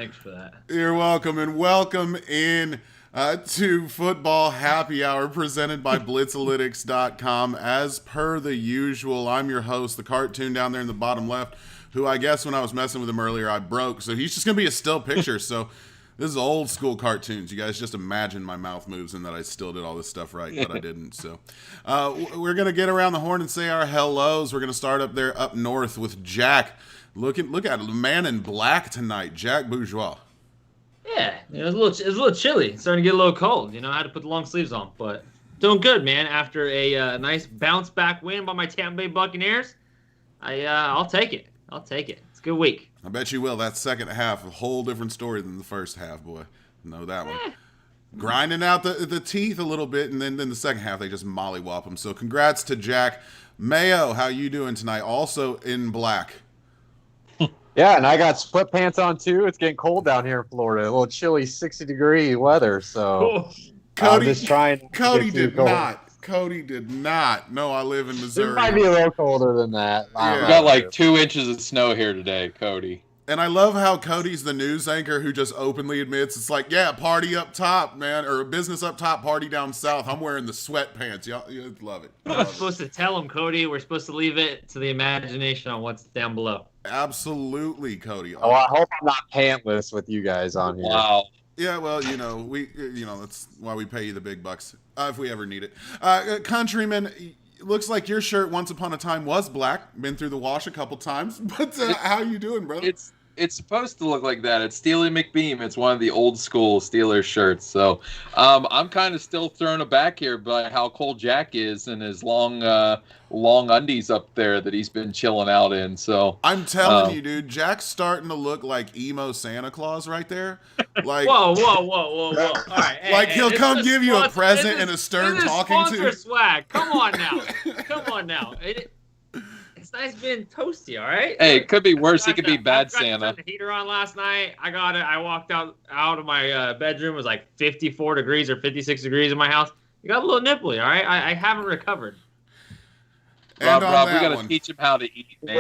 Thanks for that. You're welcome, and welcome in to Football Happy Hour presented by Blitzalytics.com. As per the usual, I'm your host, the cartoon down there in the bottom left, who I guess when I was messing with him earlier, I broke. So he's just going to be a still picture. So this is old school cartoons. You guys just imagine my mouth moves and that I still did all this stuff right, but I didn't. So we're going to get around the horn and say our hellos. We're going to start up there up north with Jack. Look at the man in black tonight, Jack Bourgeois. Yeah, it was a little chilly. It's starting to get a little cold. I had to put the long sleeves on, but doing good, man. After a nice bounce back win by my Tampa Bay Buccaneers, I'll take it. It's a good week. I bet you will. That second half, a whole different story than the first half, boy. Know that one. Grinding out the teeth a little bit, and then the second half, they just mollywop them. So congrats to Jack. Mayo, how you doing tonight? Also in black. Yeah, and I got sweatpants on too. It's getting cold down here in Florida. A little chilly, 60-degree weather. So Cody, I'm just trying. Cody did not. No, I live in Missouri. It might be a little colder than that. Yeah. We got like 2 inches of snow here today, Cody. And I love how Cody's the news anchor who just openly admits it's like, yeah, party up top, man, or business up top, party down south. I'm wearing the sweatpants. Y'all love it. I'm supposed to tell him, Cody. We're supposed to leave it to the imagination on what's down below. Absolutely, Cody. Oh, I hope I'm not pantless with you guys on here. Wow. Yeah, well, that's why we pay you the big bucks if we ever need it. Countryman, looks like your shirt once upon a time was black. Been through the wash a couple times, but how you doing, brother? It's supposed to look like that. It's Steely McBeam. It's one of the old school Steelers shirts. So I'm kind of still thrown aback here by how cold Jack is and his long undies up there that he's been chilling out in. So I'm telling you, dude, Jack's starting to look like emo Santa Claus right there. Like whoa! All right, like he'll come give you a present and a stern talking to. Swag. Come on now. It's nice being toasty, all right? Hey, it could be worse. He could be bad Santa. I got the heater on last night. I got it. I walked out of my bedroom. It was like 54 degrees or 56 degrees in my house. You got a little nipply, all right? I haven't recovered. Rob, we got to teach him how to eat, man.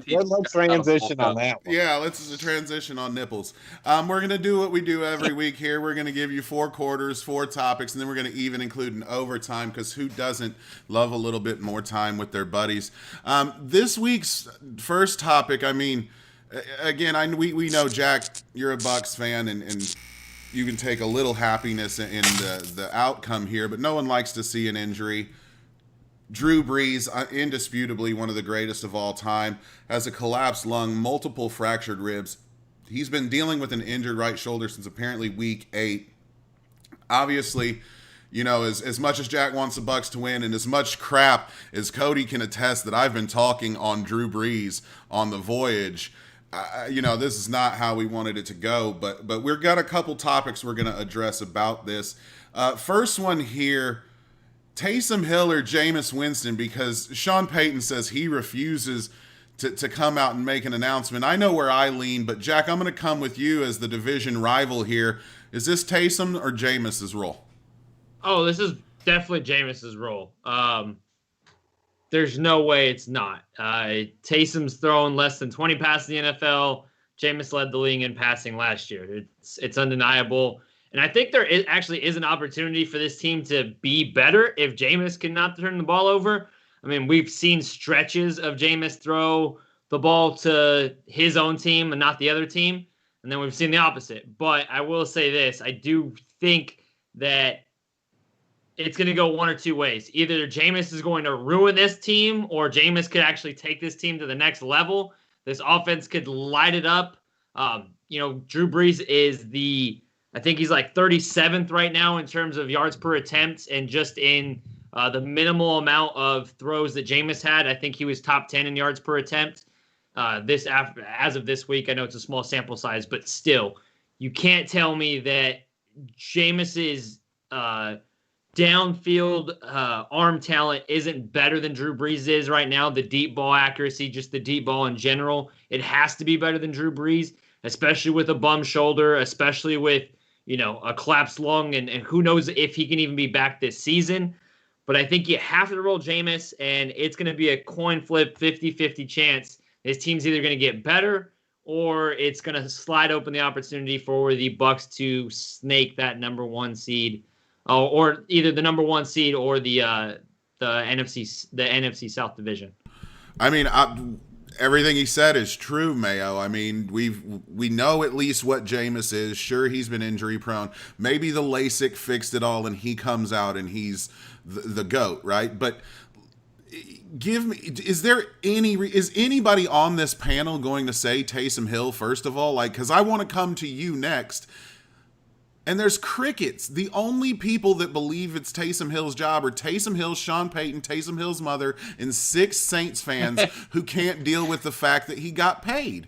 Yeah, let's transition on that one. Yeah, let's transition on nipples. We're going to do what we do every week here. We're going to give you 4 quarters, 4 topics, and then we're going to even include an overtime because who doesn't love a little bit more time with their buddies? This week's first topic, again, we know, Jack, you're a Bucs fan, and you can take a little happiness in the outcome here, but no one likes to see an injury. Drew Brees, indisputably one of the greatest of all time, has a collapsed lung, multiple fractured ribs. He's been dealing with an injured right shoulder since apparently week 8. Obviously, as much as Jack wants the Bucs to win and as much crap as Cody can attest that I've been talking on Drew Brees on the voyage, this is not how we wanted it to go. But we've got a couple topics we're going to address about this. First one here, Taysom Hill or Jameis Winston, because Sean Payton says he refuses to come out and make an announcement. I know where I lean, but Jack, I'm going to come with you as the division rival here. Is this Taysom or Jameis's role? Oh, this is definitely Jameis's role. There's no way it's not. Taysom's thrown less than 20 passes in the NFL. Jameis led the league in passing last year. It's undeniable. And I think there actually is an opportunity for this team to be better if Jameis cannot turn the ball over. We've seen stretches of Jameis throw the ball to his own team and not the other team. And then we've seen the opposite. But I will say this. I do think that it's going to go one or two ways. Either Jameis is going to ruin this team or Jameis could actually take this team to the next level. This offense could light it up. Drew Brees is I think he's like 37th right now in terms of yards per attempt, and just in the minimal amount of throws that Jameis had, I think he was top 10 in yards per attempt. As of this week, I know it's a small sample size, but still, you can't tell me that Jameis's downfield arm talent isn't better than Drew Brees is right now. The deep ball accuracy, just the deep ball in general, it has to be better than Drew Brees, especially with a bum shoulder, especially with a collapsed lung, and who knows if he can even be back this season. But I think you have to roll Jameis, and it's going to be a coin flip, 50-50 chance. His team's either going to get better or it's going to slide open the opportunity for the Bucks to snake that number 1 seed, or either the number 1 seed or the NFC South division. I mean, everything he said is true, Mayo. I mean, we know at least what Jameis is. Sure, he's been injury prone. Maybe the LASIK fixed it all, and he comes out and he's the GOAT, right? But give me, is anybody on this panel going to say Taysom Hill first of all? Like, because I want to come to you next. And there's crickets. The only people that believe it's Taysom Hill's job are Taysom Hill, Sean Payton, Taysom Hill's mother, and 6 Saints fans who can't deal with the fact that he got paid.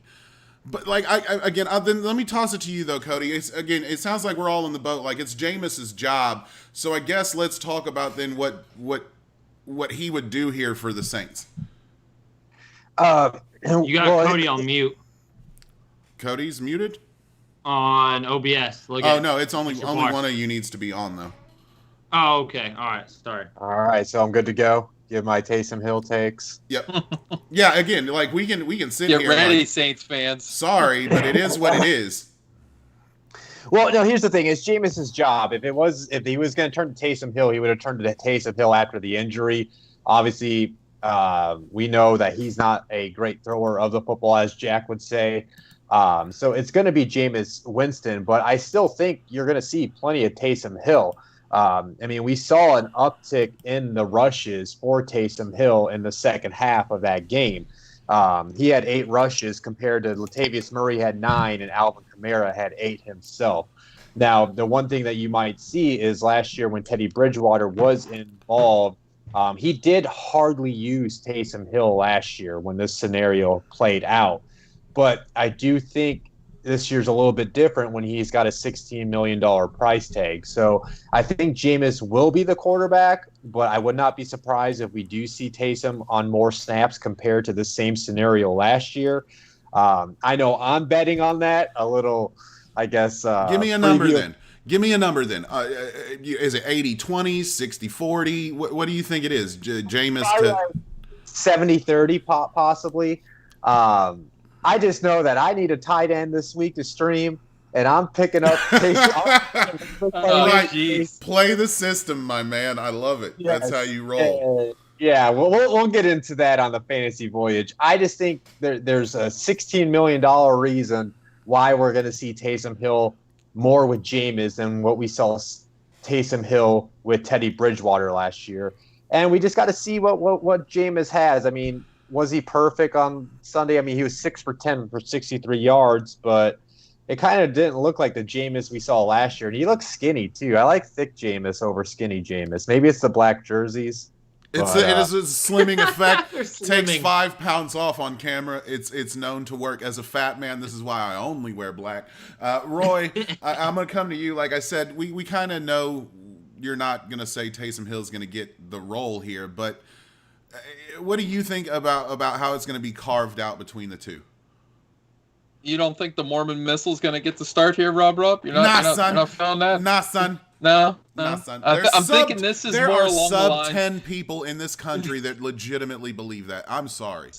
But like, then let me toss it to you though, Cody. It sounds like we're all in the boat. Like it's Jameis's job. So I guess let's talk about then what he would do here for the Saints. You got Cody on mute. Cody's muted? On OBS. No, it's only one of you needs to be on though. Oh, okay. All right. Sorry. All right, so I'm good to go. Give my Taysom Hill takes. Yep. Yeah. Again, like we can sit here. Get ready, like, Saints fans. Sorry, but it is what it is. Well, no. Here's the thing: it's Jameis's job. If he was going to turn to Taysom Hill, he would have turned to Taysom Hill after the injury. Obviously, we know that he's not a great thrower of the football, as Jack would say. So it's going to be Jameis Winston, but I still think you're going to see plenty of Taysom Hill. I mean, we saw an uptick in the rushes for Taysom Hill in the second half of that game. He had 8 rushes compared to Latavius Murray had 9 and Alvin Kamara had 8 himself. Now, the one thing that you might see is last year when Teddy Bridgewater was involved, he did hardly use Taysom Hill last year when this scenario played out. But I do think this year's a little bit different when he's got a $16 million price tag. So I think Jameis will be the quarterback, but I would not be surprised if we do see Taysom on more snaps compared to the same scenario last year. I know I'm betting on that a little, I guess. Give me a number then. Is it 80-20, 60-40? What do you think it is, Jameis? 70-30 possibly. I just know that I need a tight end this week to stream, and I'm picking up. Play the system, my man. I love it. Yes. That's how you roll. Yeah, we'll get into that on the fantasy voyage. I just think there's a $16 million reason why we're going to see Taysom Hill more with Jameis than what we saw Taysom Hill with Teddy Bridgewater last year. And we just got to see what Jameis has. I mean, was he perfect on Sunday? I mean, he was 6 for 10 for 63 yards, but it kind of didn't look like the Jameis we saw last year. And he looks skinny, too. I like thick Jameis over skinny Jameis. Maybe it's the black jerseys. It is a slimming effect. Takes 5 pounds off on camera. It's known to work. As a fat man, this is why I only wear black. Roy, I'm going to come to you. Like I said, we kind of know you're not going to say Taysom Hill's going to get the role here, but what do you think about how it's going to be carved out between the two? You don't think the Mormon Missile's going to get the start here, RobRob? You're not feeling that? Nah, son. No. son. I'm thinking this is more along the lines. There are 10 people in this country that legitimately believe that. I'm sorry.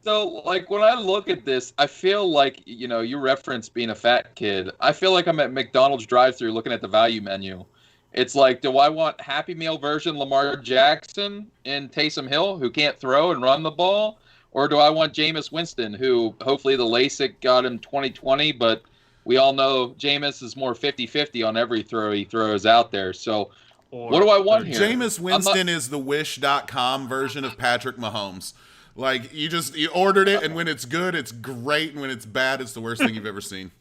So, like, when I look at this, I feel like, you referenced being a fat kid. I feel like I'm at McDonald's drive-thru looking at the value menu. It's like, do I want Happy Meal version Lamar Jackson and Taysom Hill, who can't throw and run the ball? Or do I want Jameis Winston, who hopefully the LASIK got him 20/20, but we all know Jameis is more 50-50 on every throw he throws out there. So what do I want here? Jameis Winston is the Wish.com version of Patrick Mahomes. Like, you ordered it, and when it's good, it's great, and when it's bad, it's the worst thing you've ever seen.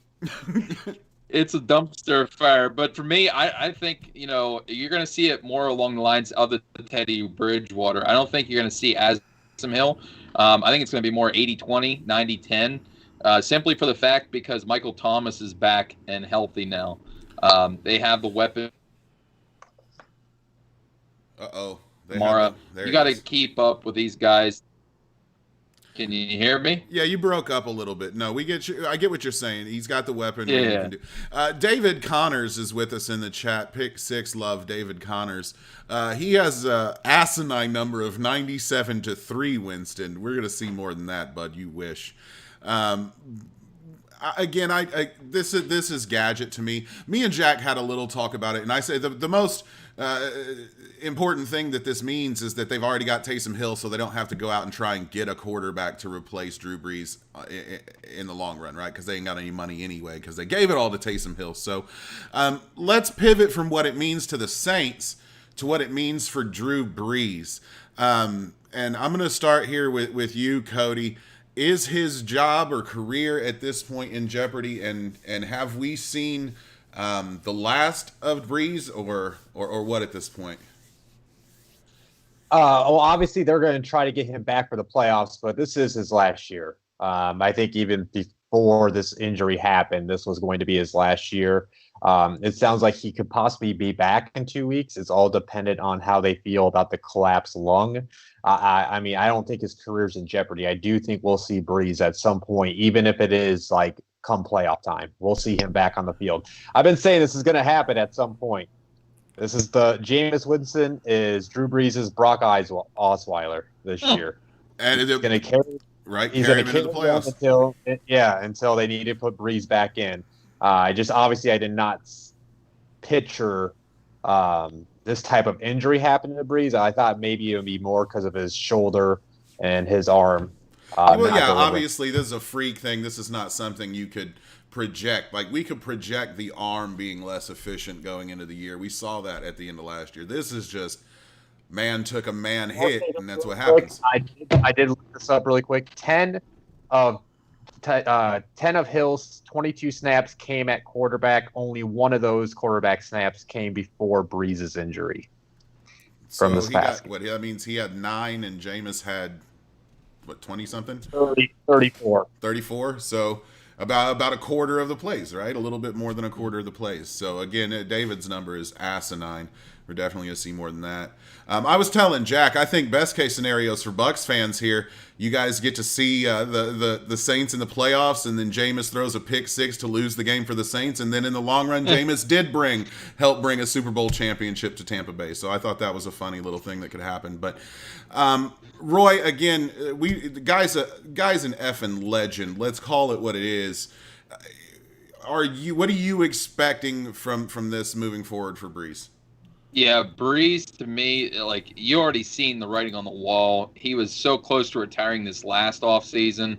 It's a dumpster fire. But for me, I think, you're going to see it more along the lines of the Teddy Bridgewater. I don't think you're going to see Taysom Hill. I think it's going to be more 80-20, 90-10, simply for the fact because Michael Thomas is back and healthy now. They have the weapon. Uh-oh. Mara, you got to keep up with these guys. Can you hear me? Yeah, you broke up a little bit. No, we get you. I get what you're saying. He's got the weapon. Yeah. David Connors is with us in the chat. Pick 6, love David Connors. He has an asinine number of 97-3, Winston. We're going to see more than that, bud. You wish. Again, this is gadget to me. Me and Jack had a little talk about it, and I say the most important thing that this means is that they've already got Taysom Hill, so they don't have to go out and try and get a quarterback to replace Drew Brees in the long run, right? Because they ain't got any money anyway, because they gave it all to Taysom Hill. So let's pivot from what it means to the Saints to what it means for Drew Brees. And I'm going to start here with you, Cody. Is his job or career at this point in jeopardy? And have we seen the last of Brees or what at this point? Well, obviously they're going to try to get him back for the playoffs, but this is his last year. I think even before this injury happened, this was going to be his last year. It sounds like he could possibly be back in 2 weeks. It's all dependent on how they feel about the collapsed lung. I mean, I don't think his career's in jeopardy. I do think we'll see Brees at some point, even if it is like come playoff time. We'll see him back on the field. I've been saying this is going to happen at some point. This is the Jameis Winston is Drew Brees' Brock Osweiler this year. And he's going to carry. Right, he's going to carry the playoffs until they need to put Brees back in. I did not picture this type of injury happening to Brees. I thought maybe it would be more because of his shoulder and his arm. Obviously, this is a freak thing. This is not something you could project. Like, we could project the arm being less efficient going into the year. We saw that at the end of last year. This is just man took a man hit, and that's what happens. I did look this up really quick. 10 of Hill's 22 snaps came at quarterback. Only one of those quarterback snaps came before Brees' injury. From this past game. That means he had 9 and Jameis had, 20-something? 34. 34? So about a quarter of the plays, right? A little bit more than a quarter of the plays. So, again, David's number is asinine. We're definitely going to see more than that. I was telling Jack, I think best case scenarios for Bucs fans here, you guys get to see the Saints in the playoffs, and then Jameis throws a pick 6 to lose the game for the Saints, and then in the long run, Jameis did help bring a Super Bowl championship to Tampa Bay. So I thought that was a funny little thing that could happen. But Roy, again, guy's an effing legend. Let's call it what it is. What are you expecting from this moving forward for Brees? Yeah, Brees, to me, like, you already seen the writing on the wall. He was so close to retiring this last offseason,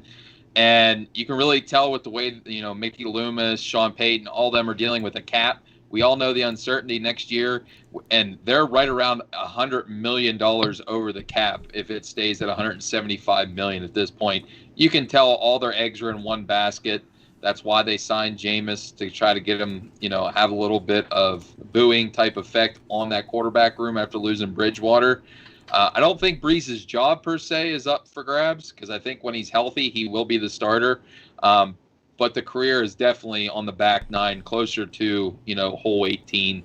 and you can really tell with the way, Mickey Loomis, Sean Payton, all them are dealing with a cap. We all know the uncertainty next year, and they're right around $100 million over the cap if it stays at $175 million at this point. You can tell all their eggs are in one basket. That's why they signed Jameis, to try to get him, have a little bit of booing type effect on that quarterback room after losing Bridgewater. I don't think Brees' job per se is up for grabs, because I think when he's healthy, he will be the starter. But the career is definitely on the back nine, closer to, hole 18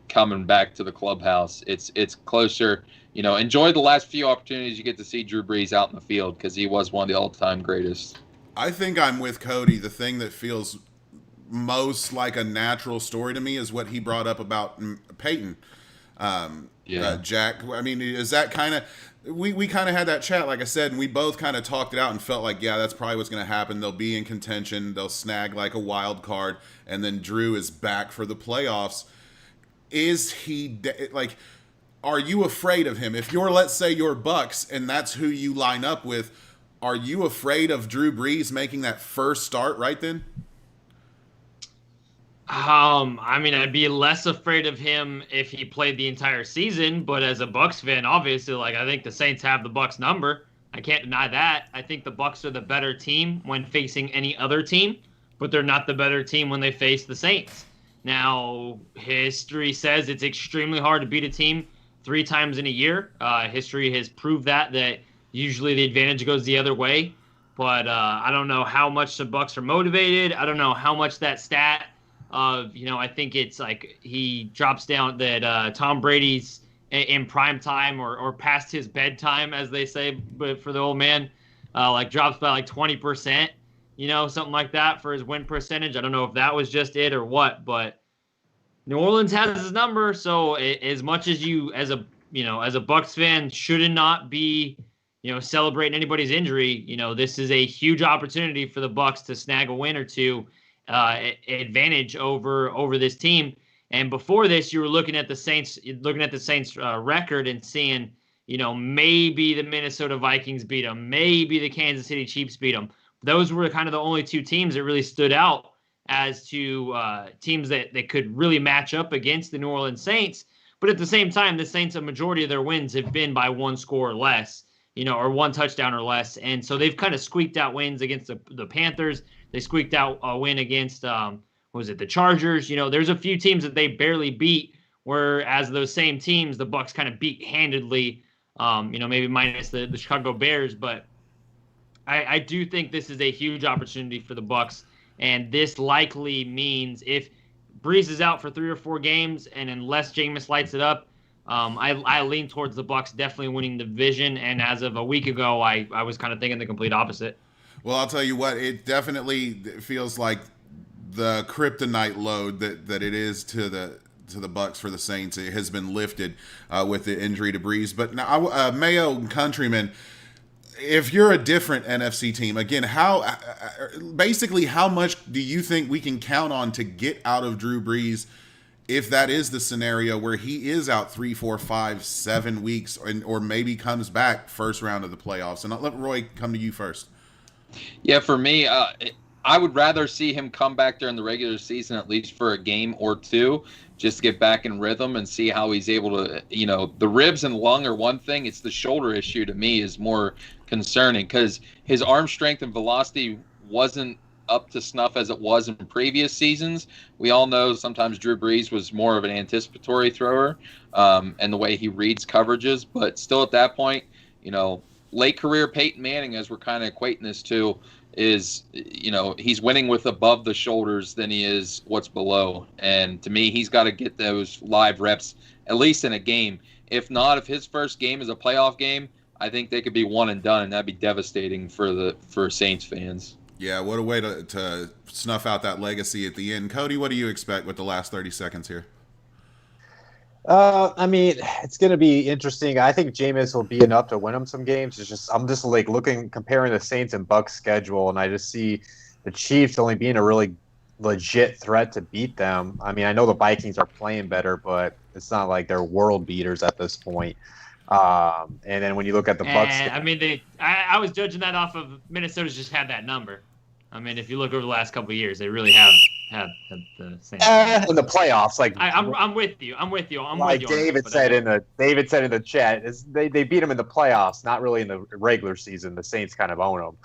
coming back to the clubhouse. It's closer. Enjoy the last few opportunities you get to see Drew Brees out in the field, because he was one of the all-time greatest. I think I'm with Cody. The thing that feels most like a natural story to me is what he brought up about Peyton. Jack, I mean, is that kind of we kind of had that chat, like I said, and we both kind of talked it out and felt like, yeah, that's probably what's going to happen. They'll be in contention. They'll snag like a wild card, and then Drew is back for the playoffs. Is he like? Are you afraid of him? If you're, let's say, you're Bucs, and that's who you line up with, are you afraid of Drew Brees making that first start right then? I mean, I'd be less afraid of him if he played the entire season, but as a Bucs fan, obviously, I think the Saints have the Bucs number. I can't deny that. I think the Bucs are the better team when facing any other team, but they're not the better team when they face the Saints. Now, history says it's extremely hard to beat a team 3 times in a year. History has proved that usually the advantage goes the other way. But I don't know how much the Bucs are motivated. I don't know how much that stat of, I think it's like he drops down that Tom Brady's in prime time or past his bedtime, as they say, but for the old man, drops by 20%, something like that for his win percentage. I don't know if that was just it or what, but New Orleans has his number. So as much as you, as a Bucs fan, should not be, celebrating anybody's injury. This is a huge opportunity for the Bucks to snag a win or two, advantage over this team. And before this, you were looking at the Saints record and seeing, maybe the Minnesota Vikings beat them, maybe the Kansas City Chiefs beat them. Those were kind of the only two teams that really stood out as to teams that could really match up against the New Orleans Saints. But at the same time, the Saints, a majority of their wins have been by one score or less, or one touchdown or less. And so they've kind of squeaked out wins against the Panthers. They squeaked out a win against, the Chargers. There's a few teams that they barely beat, whereas those same teams, the Bucks kind of beat handedly, maybe minus the Chicago Bears. But I do think this is a huge opportunity for the Bucks. And this likely means if Breeze is out for 3 or 4 games, and unless Jameis lights it up, I lean towards the Bucks definitely winning the division. And as of a week ago, I was kind of thinking the complete opposite. Well, I'll tell you what, it definitely feels like the kryptonite load that it is to the Bucks for the Saints. It has been lifted with the injury to Breeze. But now, Mayo and Countryman, if you're a different NFC team, again, how much do you think we can count on to get out of Drew Brees if that is the scenario where he is out 3, 4, 5, 7 weeks, or maybe comes back first round of the playoffs? And I'll let Roy come to you first. Yeah, for me, I would rather see him come back during the regular season, at least for a game or two, just to get back in rhythm and see how he's able to, the ribs and lung are one thing. It's the shoulder issue to me is more concerning, because his arm strength and velocity wasn't up to snuff as it was in previous seasons. We all know sometimes Drew Brees was more of an anticipatory thrower, and the way he reads coverages, but still at that point, late career Peyton Manning, as we're kind of equating this to, is, he's winning with above the shoulders than he is what's below. And to me, he's got to get those live reps, at least in a game. If not, if his first game is a playoff game, I think they could be one and done, and that'd be devastating for Saints fans. Yeah, what a way to snuff out that legacy at the end. Cody, what do you expect with the last 30 seconds here? It's going to be interesting. I think Jameis will be enough to win them some games. I'm just comparing the Saints and Bucks schedule, and I just see the Chiefs only being a really legit threat to beat them. I know the Vikings are playing better, but it's not like they're world beaters at this point. And then when you look at the Bucks, I was judging that off of Minnesota's just had that number. If you look over the last couple of years, they really have had the same. In the playoffs, I'm with you. David said in the chat, they beat them in the playoffs, not really in the regular season. The Saints kind of own them.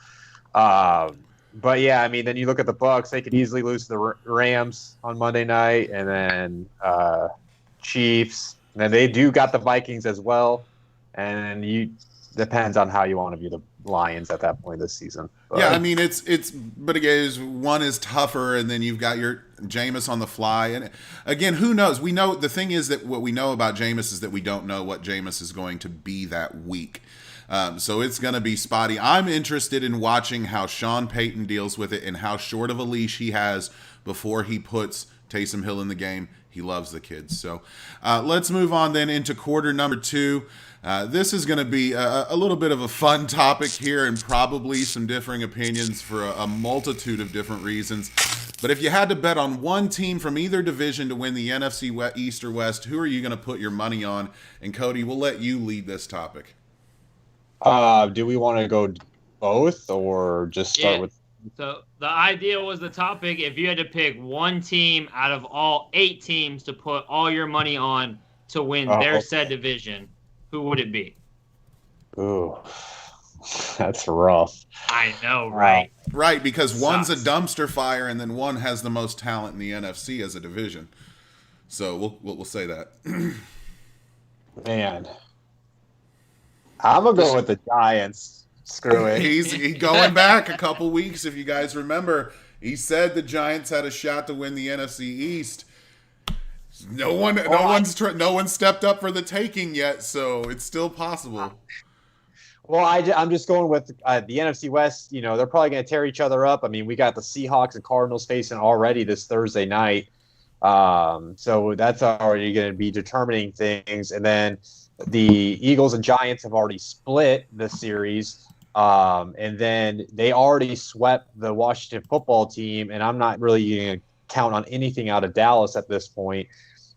But yeah, then you look at the Bucks; they could easily lose to the Rams on Monday night, and then Chiefs. And then they do got the Vikings as well, and depends on how you want to view the Lions at that point this season. But, yeah, but again, one is tougher, and then you've got your Jameis on the fly, and again, who knows? We know the thing is that what we know about Jameis is that we don't know what Jameis is going to be that week. So it's going to be spotty. I'm interested in watching how Sean Payton deals with it and how short of a leash he has before he puts Taysom Hill in the game. He loves the kids. So let's move on then into quarter number 2. This is going to be a little bit of a fun topic here, and probably some differing opinions for a multitude of different reasons. But if you had to bet on one team from either division to win the NFC East or West, who are you going to put your money on? And Cody, we'll let you lead this topic. Do we want to go both, or just start with? So the idea was the topic. If you had to pick one team out of all 8 teams to put all your money on to win their said division, who would it be? Ooh, that's rough. I know, right? Right, because one's a dumpster fire, and then one has the most talent in the NFC as a division. So we'll say that. Man, I'm gonna go with the Giants. Screw it. He's going back a couple weeks. If you guys remember, he said the Giants had a shot to win the NFC East. No one stepped up for the taking yet, so it's still possible. Well, I'm just going with the NFC West. They're probably going to tear each other up. We got the Seahawks and Cardinals facing already this Thursday night. So that's already going to be determining things. And then The Eagles and Giants have already split the series. And then they already swept the Washington football team, and I'm not really going to count on anything out of Dallas at this point.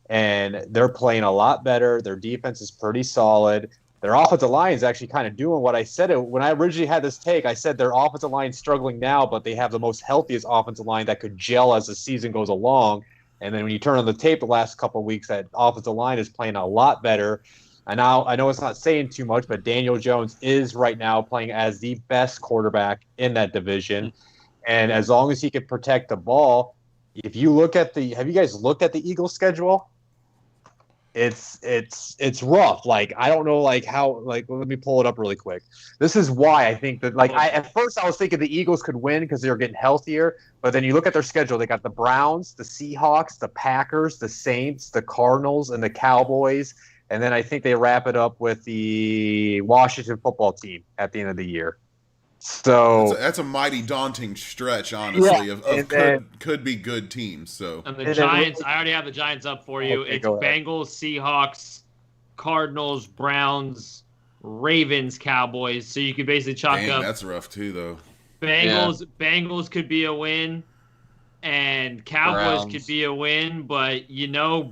And they're playing a lot better. Their defense is pretty solid. Their offensive line is actually kind of doing what I said. When I originally had this take, I said their offensive line is struggling now, but they have the most healthiest offensive line that could gel as the season goes along. And then when you turn on the tape the last couple of weeks, that offensive line is playing a lot better. And now I know it's not saying too much, but Daniel Jones is right now playing as the best quarterback in that division. And as long as he can protect the ball, if you look at have you guys looked at the Eagles schedule? It's rough. Like, I don't know, like how, like, let me pull it up really quick. This is why I think that, like, at first I was thinking the Eagles could win because they were getting healthier, but then you look at their schedule, they got the Browns, the Seahawks, the Packers, the Saints, the Cardinals, and the Cowboys. And then I think they wrap it up with the Washington football team at the end of the year. So that's a mighty daunting stretch, honestly, could be good teams. So and the Giants, I already have the Giants up for you. Okay, it's Bengals, Seahawks, Cardinals, Browns, Ravens, Cowboys. So you could basically chalk up. That's rough too, though. Bengals could be a win, and Cowboys could be a win. But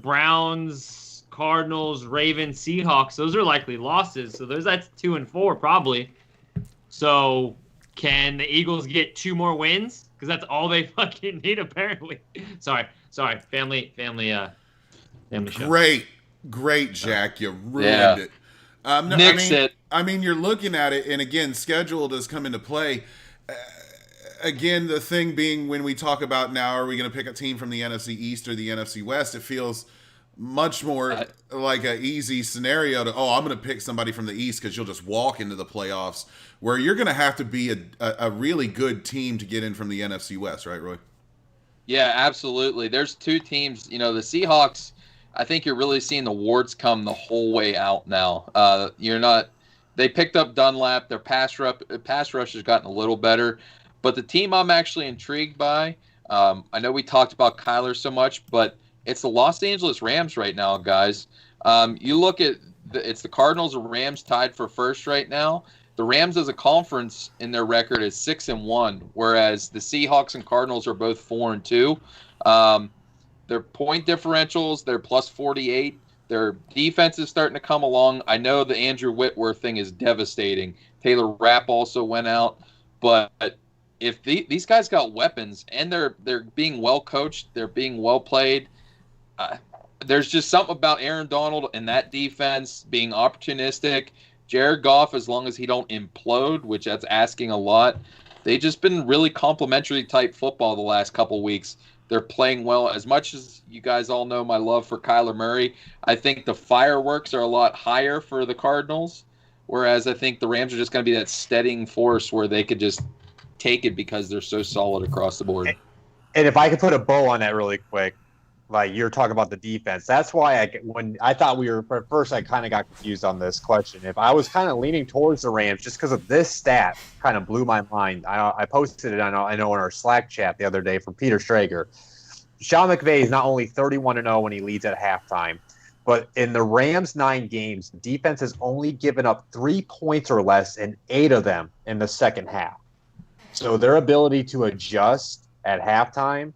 Browns, Cardinals, Ravens, Seahawks. Those are likely losses. So that's 2 and 4 probably. So can the Eagles get 2 more wins? Because that's all they fucking need, apparently. Sorry. Family show. Great, Jack. You ruined it. It. I mean, you're looking at it, and again, schedule does come into play. Again, the thing being, when we talk about now, are we going to pick a team from the NFC East or the NFC West? It feels much more like an easy scenario to, I'm going to pick somebody from the East because you'll just walk into the playoffs, where you're going to have to be a really good team to get in from the NFC West, right, Roy? Yeah, absolutely. There's 2 teams. The Seahawks, I think you're really seeing the warts come the whole way out now. They picked up Dunlap. Their pass rush has gotten a little better. But the team I'm actually intrigued by, I know we talked about Kyler so much, but it's the Los Angeles Rams right now, guys. You look at it's the Cardinals and Rams tied for first right now. The Rams as a conference in their record is 6-1, whereas the Seahawks and Cardinals are both 4-2. Their point differentials, they're plus 48. Their defense is starting to come along. I know the Andrew Whitworth thing is devastating. Taylor Rapp also went out, but if these guys got weapons and they're being well coached, they're being well played. There's just something about Aaron Donald and that defense being opportunistic. Jared Goff, as long as he don't implode, which that's asking a lot, they've just been really complimentary type football the last couple weeks. They're playing well. As much as you guys all know my love for Kyler Murray, I think the fireworks are a lot higher for the Cardinals, whereas I think the Rams are just going to be that steadying force where they could just take it because they're so solid across the board. And if I could put a bow on that really quick, like you're talking about the defense. That's why when I thought at first I kind of got confused on this question. If I was kind of leaning towards the Rams just because of this stat kind of blew my mind. I posted it I know in our Slack chat the other day from Peter Strager. Sean McVay is not only 31-0 when he leads at halftime, but in the Rams' 9 games, defense has only given up 3 points or less in 8 of them in the second half. So their ability to adjust at halftime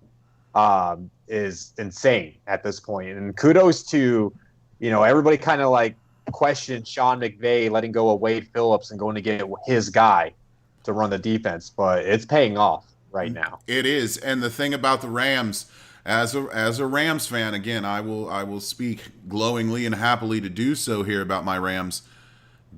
is insane at this point. And kudos to, everybody kind of like questioned Sean McVay letting go of Wade Phillips and going to get his guy to run the defense, but it's paying off right now. It is. And the thing about the Rams, as a Rams fan, again, I will speak glowingly and happily to do so here about my Rams.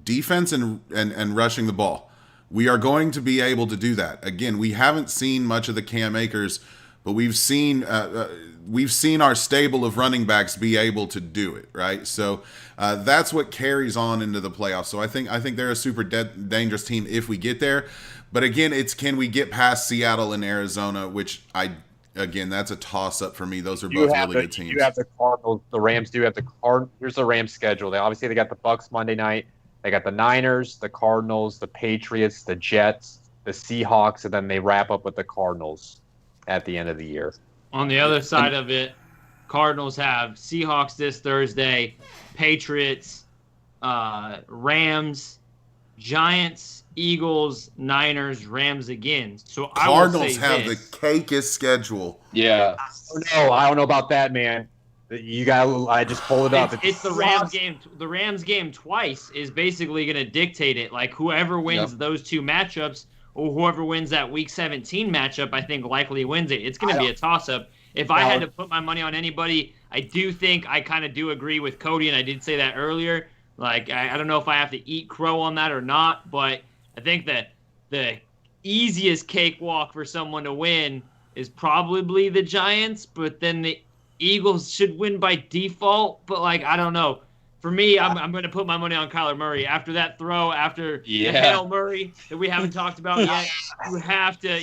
Defense and rushing the ball. We are going to be able to do that. Again, we haven't seen much of the Cam Akers, but we've seen our stable of running backs be able to do it, right? So that's what carries on into the playoffs. So I think they're a super dangerous team if we get there. But again, it's can we get past Seattle and Arizona, which that's a toss-up for me. Those are both really good teams. You have the Cardinals. The Rams do have the Cardinals. Here's the Rams schedule. They got the Bucs Monday night. They got the Niners, the Cardinals, the Patriots, the Jets, the Seahawks, and then they wrap up with the Cardinals at the end of the year. On the other side of it, Cardinals have Seahawks this Thursday, Patriots, Rams, Giants, Eagles, Niners, Rams again. So Cardinals I have will say the cakest schedule. Yeah. I don't know about that, man. I just pulled it up. It's the Rams game. The Rams game twice is basically going to dictate it. Like whoever wins those two matchups, or whoever wins that Week 17 matchup, I think likely wins it. It's going to be a toss-up. If I had to put my money on anybody, I do think I kind of do agree with Cody, and I did say that earlier. Like, I don't know if I have to eat crow on that or not, but I think that the easiest cakewalk for someone to win is probably the Giants, but then the Eagles should win by default. But, like, I don't know. For me, I'm going to put my money on Kyler Murray. After that throw, after the Hail Murray that we haven't talked about yet,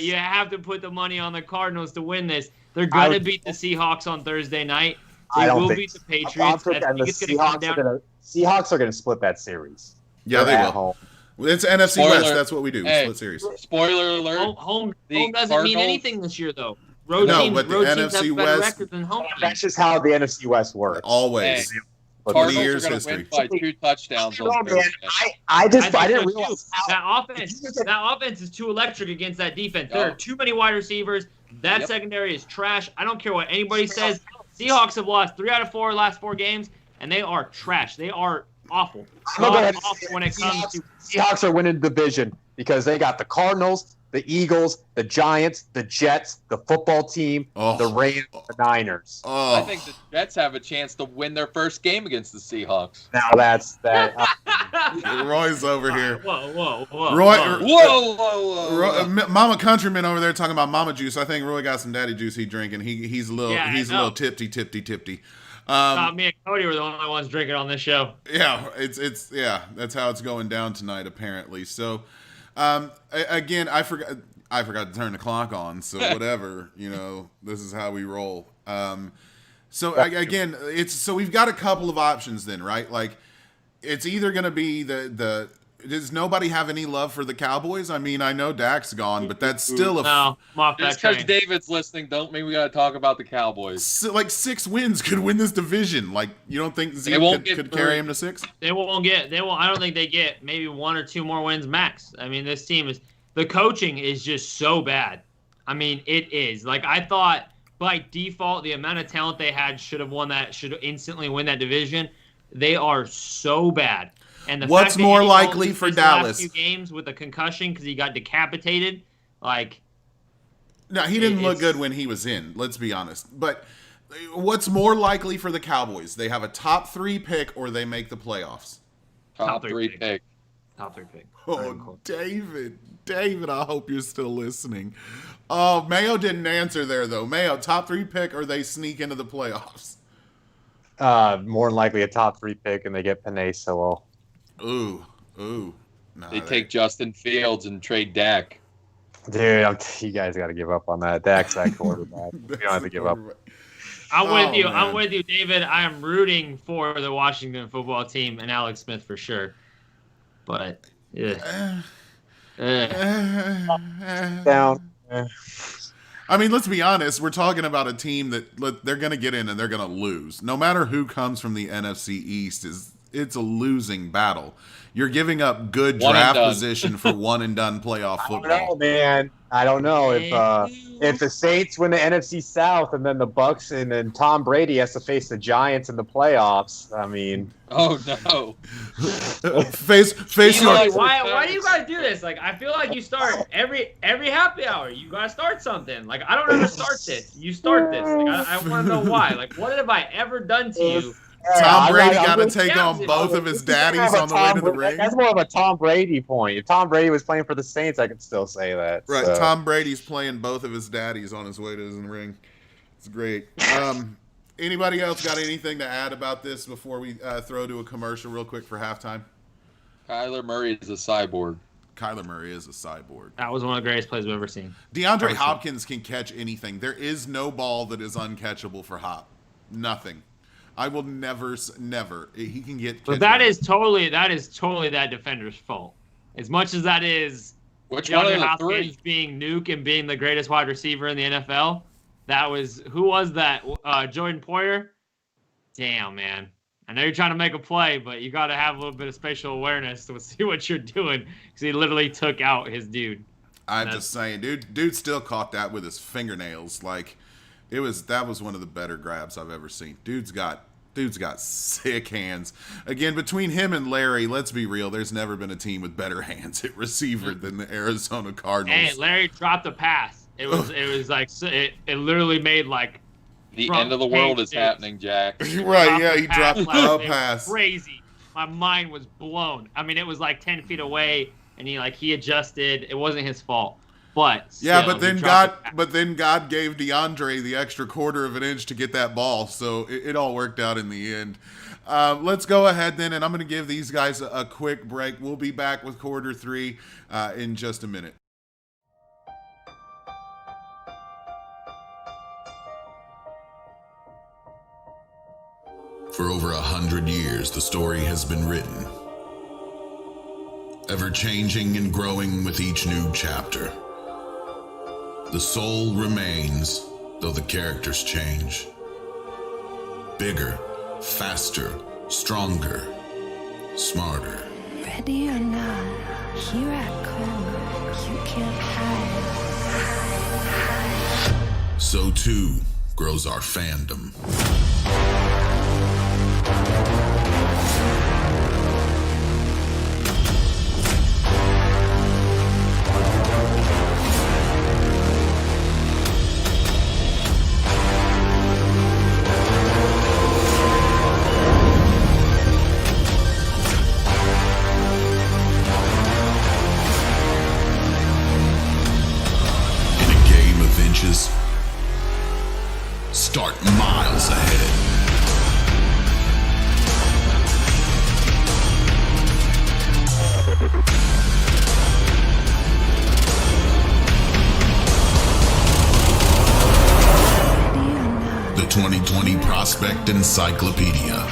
you have to put the money on the Cardinals to win this. They're going to beat the Seahawks on Thursday night. They will beat the Patriots. I think it's going to come down. Seahawks are going to split that series. Yeah, they will. It's NFC West. That's what we do. Split series. Spoiler alert. Home doesn't mean anything this year, though. Road teams have NFC a better West. record than home teams. That's just how the NFC West works. Always. Cardinals are going to win by 2 touchdowns. I didn't realize that offense is too electric against that defense. There are too many wide receivers. That secondary is trash. I don't care what anybody says. Seahawks have lost 3 out of 4 last 4 games, and they are trash. They are awful. Awful when it comes to Seahawks are winning the division because they got the Cardinals, the Eagles, the Giants, the Jets, the football team, the Rams, the Niners. I think the Jets have a chance to win their first game against the Seahawks. Now that's that. Roy's over here. Whoa. Roy, Mama Countryman over there talking about Mama Juice. I think Roy got some daddy juice he drinking. He's a little tipsy. Me and Cody were the only ones drinking on this show. Yeah, it's that's how it's going down tonight apparently. So, again, I forgot to turn the clock on. So whatever, this is how we roll. So we've got a couple of options then, right? Like, it's either going to be does nobody have any love for the Cowboys? I mean, I know Dak's gone, but that's still just because David's listening, don't mean we got to talk about the Cowboys. Like 6 wins could win this division. Like, you don't think Zeke could carry him to 6? I don't think they get maybe 1 or 2 more wins max. I mean, this team the coaching is just so bad. I mean, it is. Like, I thought by default the amount of talent they had should instantly win that division. They are so bad. And what's more likely for Dallas? Last few games with a concussion because he got decapitated. Like, no, he didn't look good when he was in. Let's be honest. But what's more likely for the Cowboys? They have a top 3 pick, or they make the playoffs. Top 3 pick. Top 3 pick. Oh, David, I hope you're still listening. Oh, Mayo didn't answer there though. Mayo, top 3 pick, or they sneak into the playoffs? More than likely a top 3 pick, and they get Penei Sewell. Ooh. Nah, they take Justin Fields and trade Dak. Dude, you guys got to give up on that. Dak's that quarterback. You don't have to give up. I'm with you. Man. I'm with you, David. I am rooting for the Washington football team and Alex Smith for sure. But down. I mean, let's be honest. We're talking about a team that they're going to get in and they're going to lose. No matter who comes from the NFC East, it's a losing battle. You're giving up good draft position for one and done playoff football. I don't know, man. I don't know if the Saints win the NFC South and then the Bucks and then Tom Brady has to face the Giants in the playoffs. I mean, oh no. face your. Why do you gotta do this? Like, I feel like you start every happy hour. You gotta start something. Like, I don't ever start this. You start this. Like, I want to know why. Like, what have I ever done to you? Tom Brady got to take on both of his daddies on the way to the ring. That's more of a Tom Brady point. If Tom Brady was playing for the Saints, I could still say that. Right, so. Tom Brady's playing both of his daddies on his way to the ring. It's great. Anybody else got anything to add about this before we throw to a commercial real quick for halftime? Kyler Murray is a cyborg. Kyler Murray is a cyborg. That was one of the greatest plays we've ever seen. DeAndre Hopkins can catch anything. There is no ball that is uncatchable for Hop. Nothing. I will never. He can get. But that is totally that defender's fault. As much as that is DeAndre Hopkins being Nuke and being the greatest wide receiver in the NFL, who was that? Jordan Poyer. Damn, man. I know you're trying to make a play, but you got to have a little bit of spatial awareness to see what you're doing because he literally took out his dude. I'm just saying, dude still caught that with his fingernails. Like, that was one of the better grabs I've ever seen. Dude's got sick hands. Again, between him and Larry, let's be real, there's never been a team with better hands at receiver than the Arizona Cardinals. Hey, Larry dropped a pass. It was like it literally made like the end of the world is happening, Jack. Right? Yeah, he dropped a pass. Crazy. My mind was blown. I mean, it was like 10 feet away, and he adjusted. It wasn't his fault. But still, yeah, but then God gave DeAndre the extra quarter of an inch to get that ball, so it all worked out in the end. Let's go ahead then, and I'm going to give these guys a quick break. We'll be back with quarter 3 in just a minute. For over 100 years, the story has been written, ever changing and growing with each new chapter. The soul remains, though the characters change. Bigger, faster, stronger, smarter. Ready or not, here I come. You can't hide. So too grows our fandom. Start miles ahead. The 2020 Prospect Encyclopedia.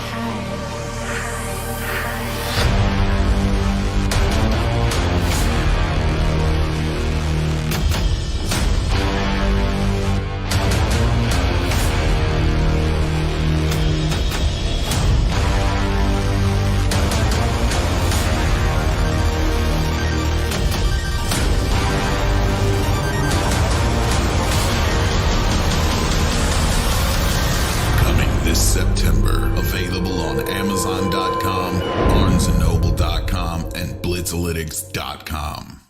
Blitzalytics.com.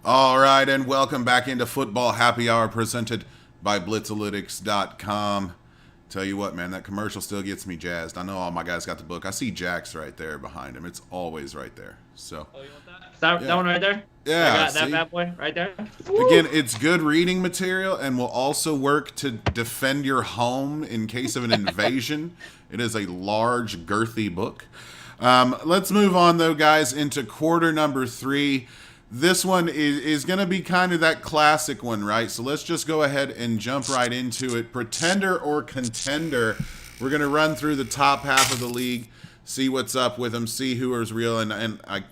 All right, and welcome back into Football Happy Hour presented by Blitzalytics.com. Tell you what, man, that commercial still gets me jazzed. I know all my guys got the book. I see Jack's right there behind him. It's always right there. So. Oh, you want that? That one right there? Yeah. I got that bad boy right there. Again, it's good reading material and will also work to defend your home in case of an invasion. It is a large, girthy book. Let's move on, though, guys, into quarter number 3. This one is going to be kind of that classic one, right? So let's just go ahead and jump right into it. Pretender or contender. We're going to run through the top half of the league, see what's up with them, see who is real, and I,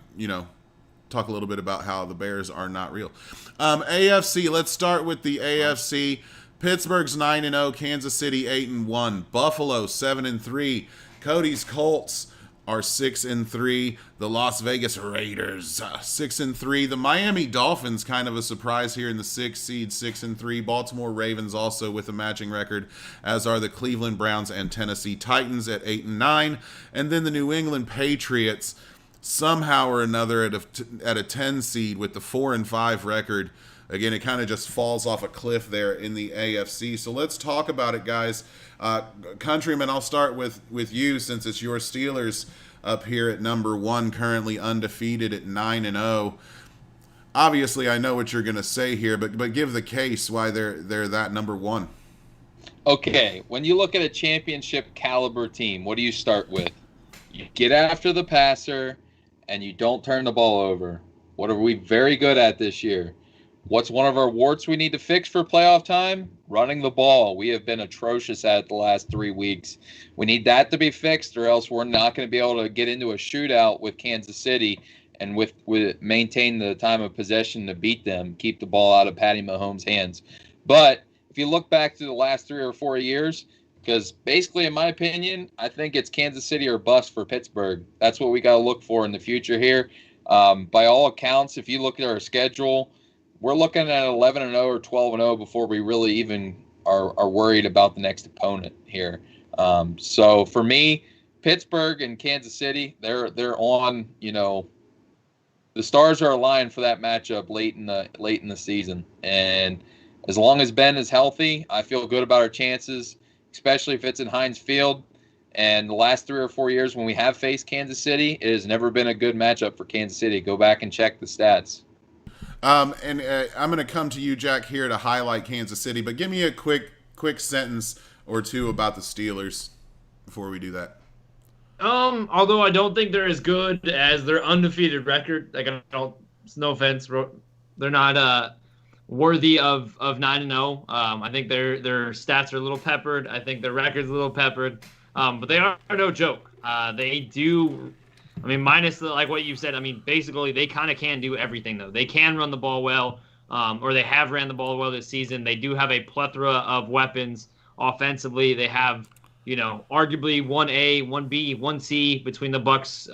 talk a little bit about how the Bears are not real. AFC, let's start with the AFC. Pittsburgh's 9-0, Kansas City 8-1, Buffalo 7-3, Cody's Colts are 6-3. The Las Vegas Raiders 6-3. The Miami Dolphins, kind of a surprise here in the 6th seed, 6-3. Baltimore Ravens also with a matching record, as are the Cleveland Browns and Tennessee Titans at 8-9. And then the New England Patriots, somehow or another at a 10 seed with the 4-5 record. Again, it kind of just falls off a cliff there in the AFC. So let's talk about it, guys. Countryman, I'll start with you since it's your Steelers up here at number 1, currently undefeated at 9-0. Obviously, I know what you're going to say here, but give the case why they're that number 1. Okay, when you look at a championship caliber team, what do you start with? You get after the passer, and you don't turn the ball over. What are we very good at this year? What's one of our warts we need to fix for playoff time? Running the ball. We have been atrocious at it the last 3 weeks. We need that to be fixed, or else we're not going to be able to get into a shootout with Kansas City and with maintain the time of possession to beat them, keep the ball out of Patty Mahomes' hands. But if you look back to the last 3 or 4 years, Because basically, in my opinion, I think it's Kansas City or bust for Pittsburgh. That's what we got to look for in the future here. By all accounts, if you look at our schedule, we're looking at 11-0 or 12-0 before we really even are worried about the next opponent here. So for me, Pittsburgh and Kansas City, they're on. The stars are aligned for that matchup late in the season, and as long as Ben is healthy, I feel good about our chances, especially if it's in Heinz Field. And the last 3 or 4 years when we have faced Kansas City, it has never been a good matchup for Kansas City. Go back and check the stats. I'm going to come to you, Jack, here to highlight Kansas City, but give me a quick sentence or two about the Steelers before we do that. Although I don't think they're as good as their undefeated record. Like, no offense, they're not worthy of 9-0. I think their stats are a little peppered. I think their record's a little peppered. But they are no joke. They do. I mean, minus like what you said. I mean, basically they kind of can do everything though. They can run the ball well, or they have ran the ball well this season. They do have a plethora of weapons offensively. They have, arguably 1A, 1B, 1C between the Bucks,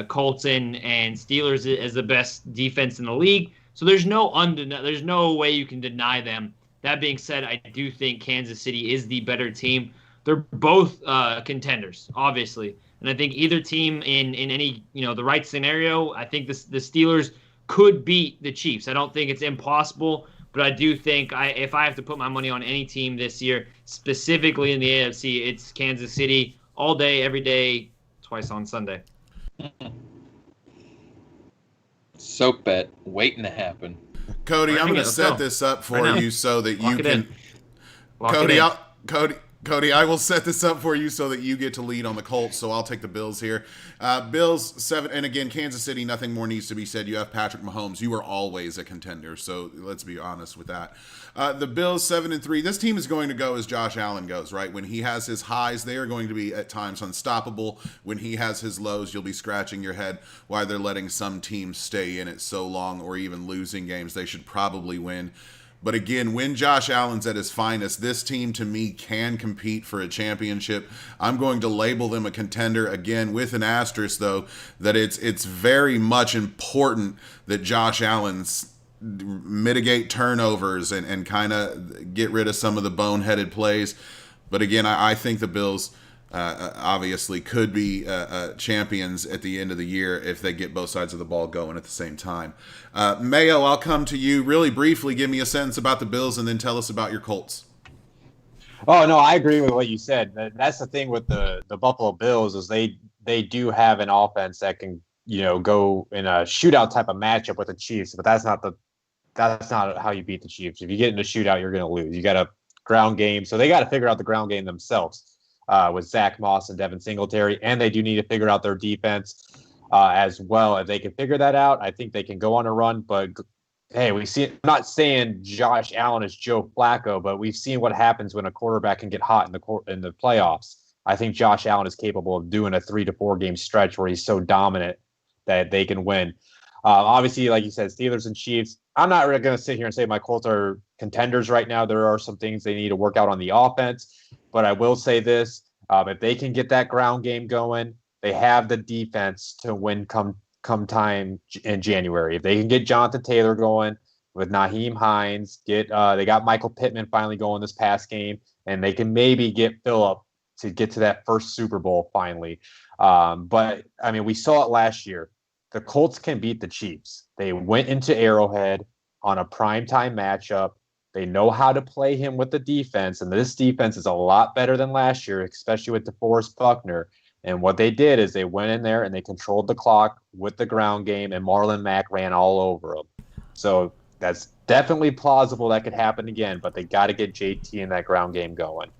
Colts, and Steelers as the best defense in the league. So there's no way you can deny them. That being said, I do think Kansas City is the better team. They're both contenders, obviously. And I think either team in any, the right scenario, I think the Steelers could beat the Chiefs. I don't think it's impossible, but I do think if I have to put my money on any team this year, specifically in the AFC, it's Kansas City all day, every day, twice on Sunday. Soap bet waiting to happen. Cody, I'm going to set this up for you so that you can. Cody, I will set this up for you so that you get to lead on the Colts, so I'll take the Bills here. Bills 7, and again, Kansas City, nothing more needs to be said. You have Patrick Mahomes. You are always a contender, so let's be honest with that. The Bills 7-3. This team is going to go as Josh Allen goes, right? When he has his highs, they are going to be at times unstoppable. When he has his lows, you'll be scratching your head why they're letting some teams stay in it so long or even losing games they should probably win. But again, when Josh Allen's at his finest, this team to me can compete for a championship. I'm going to label them a contender, again, with an asterisk, though, that it's very much important that Josh Allen's mitigate turnovers and kind of get rid of some of the boneheaded plays. But again, I think the Bills obviously could be champions at the end of the year if they get both sides of the ball going at the same time. Mayo, I'll come to you really briefly. Give me a sentence about the Bills and then tell us about your Colts. Oh, no, I agree with what you said. That's the thing with the Buffalo Bills is they do have an offense that can, go in a shootout type of matchup with the Chiefs, but that's not how you beat the Chiefs. If you get in a shootout, you're going to lose. You got a ground game. So they got to figure out the ground game themselves. With Zach Moss and Devin Singletary, and they do need to figure out their defense as well. If they can figure that out, I think they can go on a run. But hey, I'm not saying Josh Allen is Joe Flacco, but we've seen what happens when a quarterback can get hot in the playoffs. I think Josh Allen is capable of doing a 3 to 4 game stretch where he's so dominant that they can win. Obviously, like you said, Steelers and Chiefs. I'm not really going to sit here and say my Colts are contenders right now. There are some things they need to work out on the offense. But I will say this, if they can get that ground game going, they have the defense to win come time in January. If they can get Jonathan Taylor going with Nyheim Hines, they got Michael Pittman finally going this past game, and they can maybe get Phillip to get to that first Super Bowl finally. But, I mean, we saw it last year. The Colts can beat the Chiefs. They went into Arrowhead on a primetime matchup. They know how to play him with the defense, and this defense is a lot better than last year, especially with DeForest Buckner. And what they did is they went in there and they controlled the clock with the ground game, and Marlon Mack ran all over them. So that's definitely plausible that could happen again, but they got to get JT in that ground game going.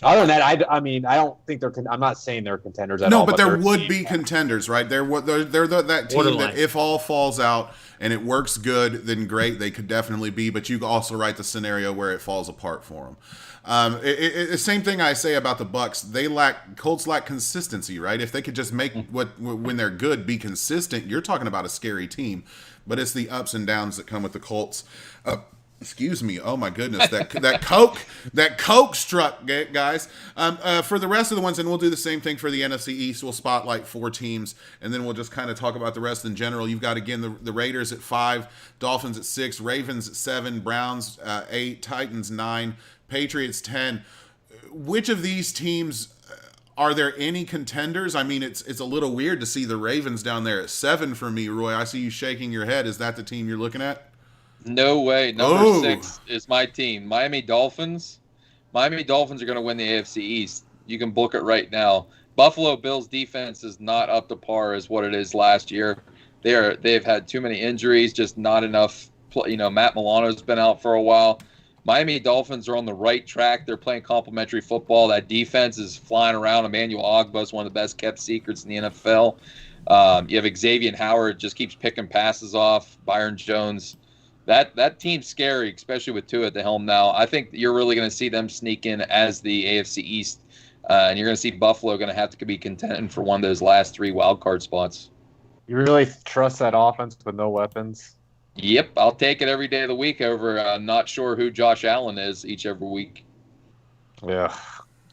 Other than that, I mean, I don't think I'm not saying they're contenders at all. No, but there would be contenders, right? They're that team that if all falls out and it works good, then great, they could definitely be. But you also write the scenario where it falls apart for them. Same thing I say about the Bucks. Colts lack consistency, right? If they could just make when they're good be consistent, you're talking about a scary team. But it's the ups and downs that come with the Colts. Excuse me. Oh my goodness, that Coke struck, guys. For the rest of the ones, and we'll do the same thing for the NFC East. We'll spotlight 4 teams, and then we'll just kind of talk about the rest in general. You've got again the Raiders at 5, Dolphins at 6, Ravens at 7, Browns 8, Titans 9, Patriots 10. Which of these teams? Are there any contenders? I mean, it's a little weird to see the Ravens down there at 7 for me, Roy. I see you shaking your head. Is that the team you're looking at? No way. Number 6 is my team. Miami Dolphins. Miami Dolphins are going to win the AFC East. You can book it right now. Buffalo Bills defense is not up to par as what it is last year. They've had too many injuries, just not enough. Matt Milano's been out for a while. Miami Dolphins are on the right track. They're playing complementary football. That defense is flying around. Emmanuel Ogbah is one of the best kept secrets in the NFL. You have Xavier Howard just keeps picking passes off. Byron Jones. That team's scary, especially with Tua at the helm now. I think you're really going to see them sneak in as the AFC East, and you're going to see Buffalo going to have to be contending for one of those last 3 wild card spots. You really trust that offense with no weapons? Yep, I'll take it every day of the week over not sure who Josh Allen is every week. Yeah,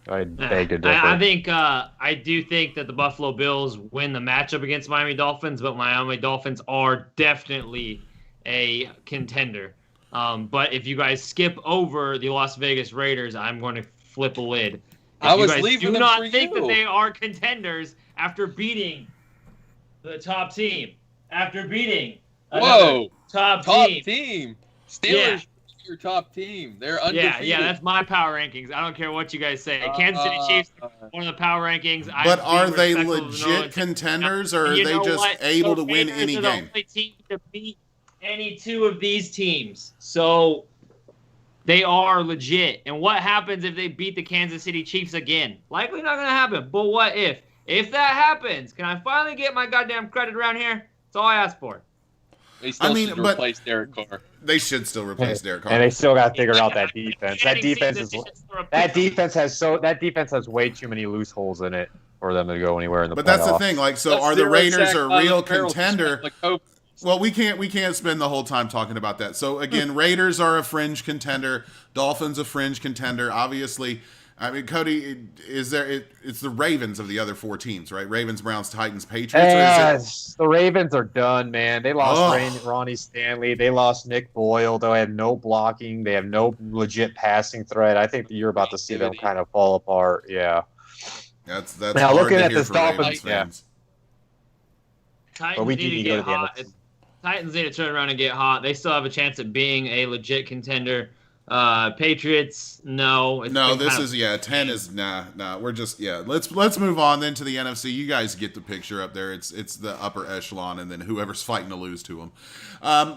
I beg to differ. I do think that the Buffalo Bills win the matchup against Miami Dolphins, but Miami Dolphins are definitely a contender. But if you guys skip over the Las Vegas Raiders, I'm going to flip a lid. Do not think that they are contenders after beating the top team, after beating top team. Steelers, your top team. They're undefeated. Yeah, that's my power rankings. I don't care what you guys say. Kansas City Chiefs, one of the power rankings. But are they legit contenders, or are they just able to win any game? The only team to beat any 2 of these teams. So they are legit. And what happens if they beat the Kansas City Chiefs again? Likely not going to happen. But what if? If that happens, can I finally get my goddamn credit around here? That's all I asked for. They still should replace Derek Carr. They should still replace Derek Carr. And they still got to figure out that defense. That defense has way too many loose holes in it for them to go anywhere in the playoffs. But that's the thing. Are the Raiders a real contender? Well, we can't spend the whole time talking about that. So again, Raiders are a fringe contender. Dolphins a fringe contender. Obviously, I mean, Cody, it's the Ravens of the other 4 teams, right? Ravens, Browns, Titans, Patriots. Yes, the Ravens are done, man. They lost Ronnie Stanley. They lost Nick Boyle. They have no blocking. They have no legit passing threat. I think you're about to see them kind of fall apart. Yeah. That's now hard looking to at hear this for Dolphins fans. Titans need to get hot. Titans need to turn around and get hot. They still have a chance at being a legit contender. Patriots, no. 10 is nah. We're just Let's move on then to the NFC. You guys get the picture up there. It's the upper echelon, and then whoever's fighting to lose to them.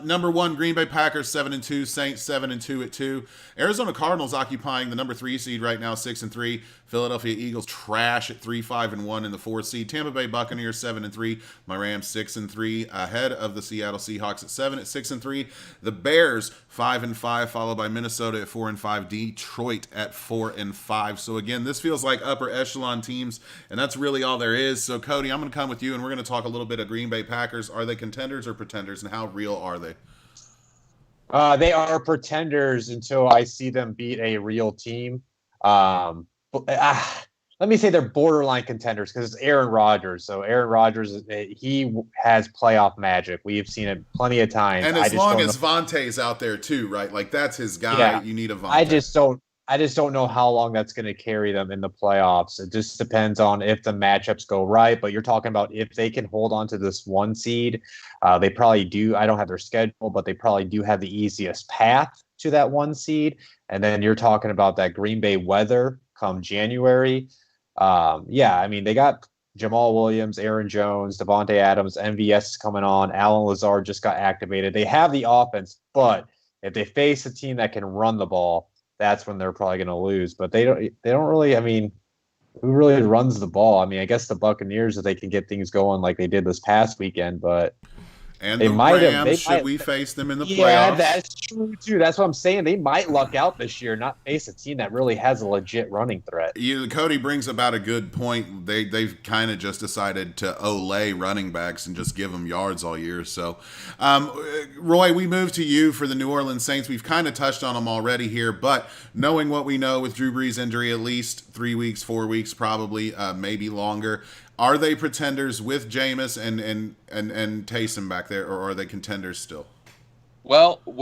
Number 1, Green Bay Packers 7-2, Saints 7-2 at 2. Arizona Cardinals occupying the number 3 seed right now, 6-3. Philadelphia Eagles trash at 3-5-1 in the 4th seed. Tampa Bay Buccaneers 7-3. My Rams 6-3 ahead of the Seattle Seahawks at 7 at 6-3. The Bears 5-5, followed by Minnesota at 4-5. Detroit at 4-5. So again, this feels like upper echelon teams, and that's really all there is. So Cody, I'm going to come with you, and we're going to talk a little bit of Green Bay Packers. Are they contenders or pretenders, and how real are they? They are pretenders until I see them beat a real team. Let me say they're borderline contenders because it's Aaron Rodgers. So Aaron Rodgers, he has playoff magic. We've seen it plenty of times. And as long as Vontae's out there too, right? Like that's his guy. Yeah. You need a Vontae. I just don't know how long that's going to carry them in the playoffs. It just depends on if the matchups go right. But you're talking about if they can hold on to this 1 seed, they probably do. I don't have their schedule, but they probably do have the easiest path to that 1 seed. And then you're talking about that Green Bay weather come January. I mean, they got Jamal Williams, Aaron Jones, Devontae Adams, MVS is coming on. Alan Lazard just got activated. They have the offense, but if they face a team that can run the ball, that's when they're probably going to lose. But they don't really, I mean, who really runs the ball? I mean, I guess the Buccaneers, if they can get things going like they did this past weekend, but And They the might have. Rams, should we face them in the Yeah, playoffs? that's true too. That's what I'm saying. They might luck out this year, not face a team that really has a legit running threat. Cody brings about a good point. They've kind of just decided to olay running backs and just give them yards all year. So, Roy, we move to you for the New Orleans Saints. We've kind of touched on them already here, but knowing what we know with Drew Brees' injury, at least 3 weeks, 4 weeks, probably, maybe longer. Are they pretenders with Jameis and Taysom back there, or are they contenders still? Well, I'm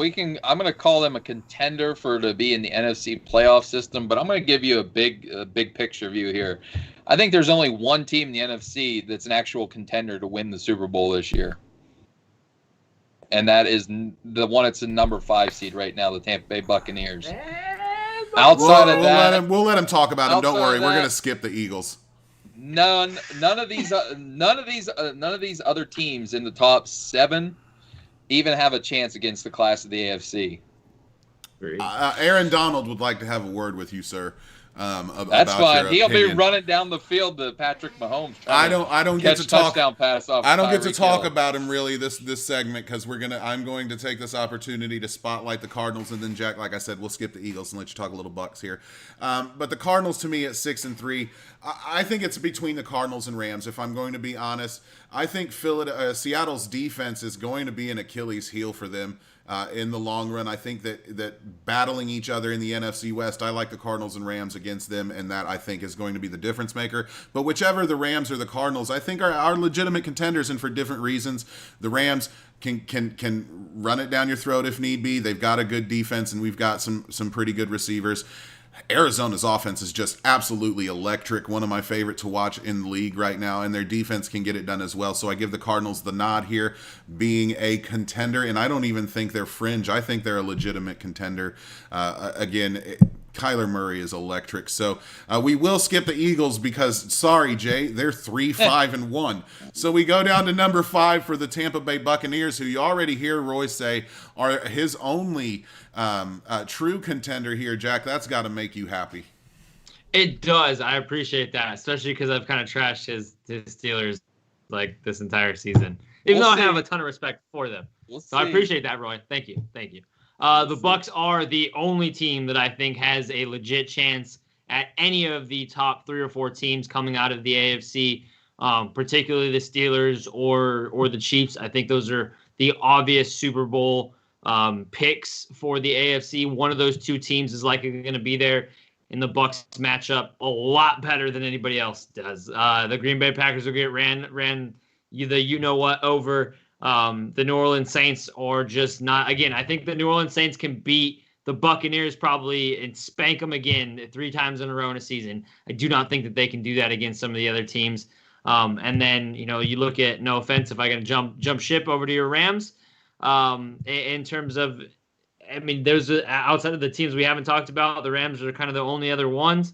going to call them a contender to be in the NFC playoff system, but I'm going to give you a big picture view here. I think there's only one team in the NFC that's an actual contender to win the Super Bowl this year, and that is the one that's in number 5 seed right now, the Tampa Bay Buccaneers. Outside of that, we'll let him talk about him. Don't worry, we're going to skip the Eagles. None of these other teams in the top 7 even have a chance against the class of the AFC. Aaron Donald would like to have a word with you, sir. That's fine. He'll be running down the field to Patrick Mahomes. I don't get to talk. Pass off I don't get to talk about him really this segment because I'm going to take this opportunity to spotlight the Cardinals, and then Jack, like I said, we'll skip the Eagles and let you talk a little Bucks here. But the Cardinals to me at 6-3, I think it's between the Cardinals and Rams. If I'm going to be honest, I think Seattle's defense is going to be an Achilles heel for them. In the long run, I think that battling each other in the NFC West, I like the Cardinals and Rams against them, and that I think is going to be the difference maker. But whichever the Rams or the Cardinals, I think are legitimate contenders, and for different reasons. The Rams can run it down your throat if need be. They've got a good defense, and we've got some pretty good receivers. Arizona's offense is just absolutely electric. One of my favorite to watch in the league right now, and their defense can get it done as well. So I give the Cardinals the nod here, being a contender, and I don't even think they're fringe. I think they're a legitimate contender. Again, Kyler Murray is electric. So we will skip the Eagles because, sorry, Jay, they're 3-5-1. So we go down to number 5 for the Tampa Bay Buccaneers, who you already hear Roy say are his only true contender here. Jack, that's got to make you happy. It does. I appreciate that, especially because I've kind of trashed his Steelers like this entire season, even though I have a ton of respect for them. So I appreciate that, Roy. Thank you. The Bucs are the only team that I think has a legit chance at any of the top 3 or 4 teams coming out of the AFC, particularly the Steelers or the Chiefs. I think those are the obvious Super Bowl picks for the AFC. One of those 2 teams is likely going to be there, and the Bucs match up a lot better than anybody else does. The Green Bay Packers will get ran over. The New Orleans Saints are just not. Again, I think the New Orleans Saints can beat the Buccaneers probably and spank them again 3 times in a row in a season. I do not think that they can do that against some of the other teams. And then you look at, no offense if I can jump ship over to your Rams. In terms of, I mean, there's outside of the teams we haven't talked about, the Rams are kind of the only other ones,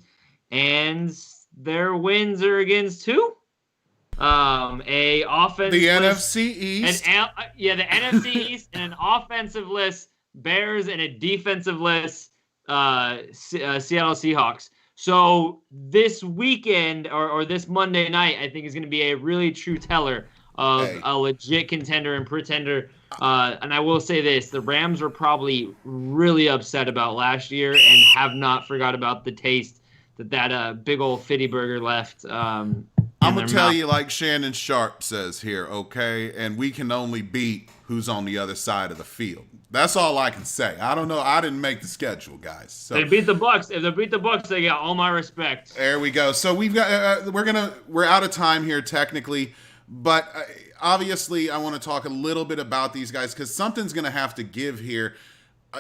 and their wins are against who? A offense. The NFC East. The NFC East, and an offensive list Bears, and a defensive list Seattle Seahawks. So this weekend or this Monday night, I think is going to be a really true teller of a legit contender and pretender. And I will say this, the Rams were probably really upset about last year and have not forgot about the taste that big old Fitty burger left. I'm going to tell you like Shannon Sharp says here, okay? And we can only beat who's on the other side of the field. That's all I can say. I don't know. I didn't make the schedule, guys. So they beat the Bucs. If they beat the Bucs, they got all my respect. There we go. So we've got we're out of time here technically, but obviously I want to talk a little bit about these guys because something's going to have to give here.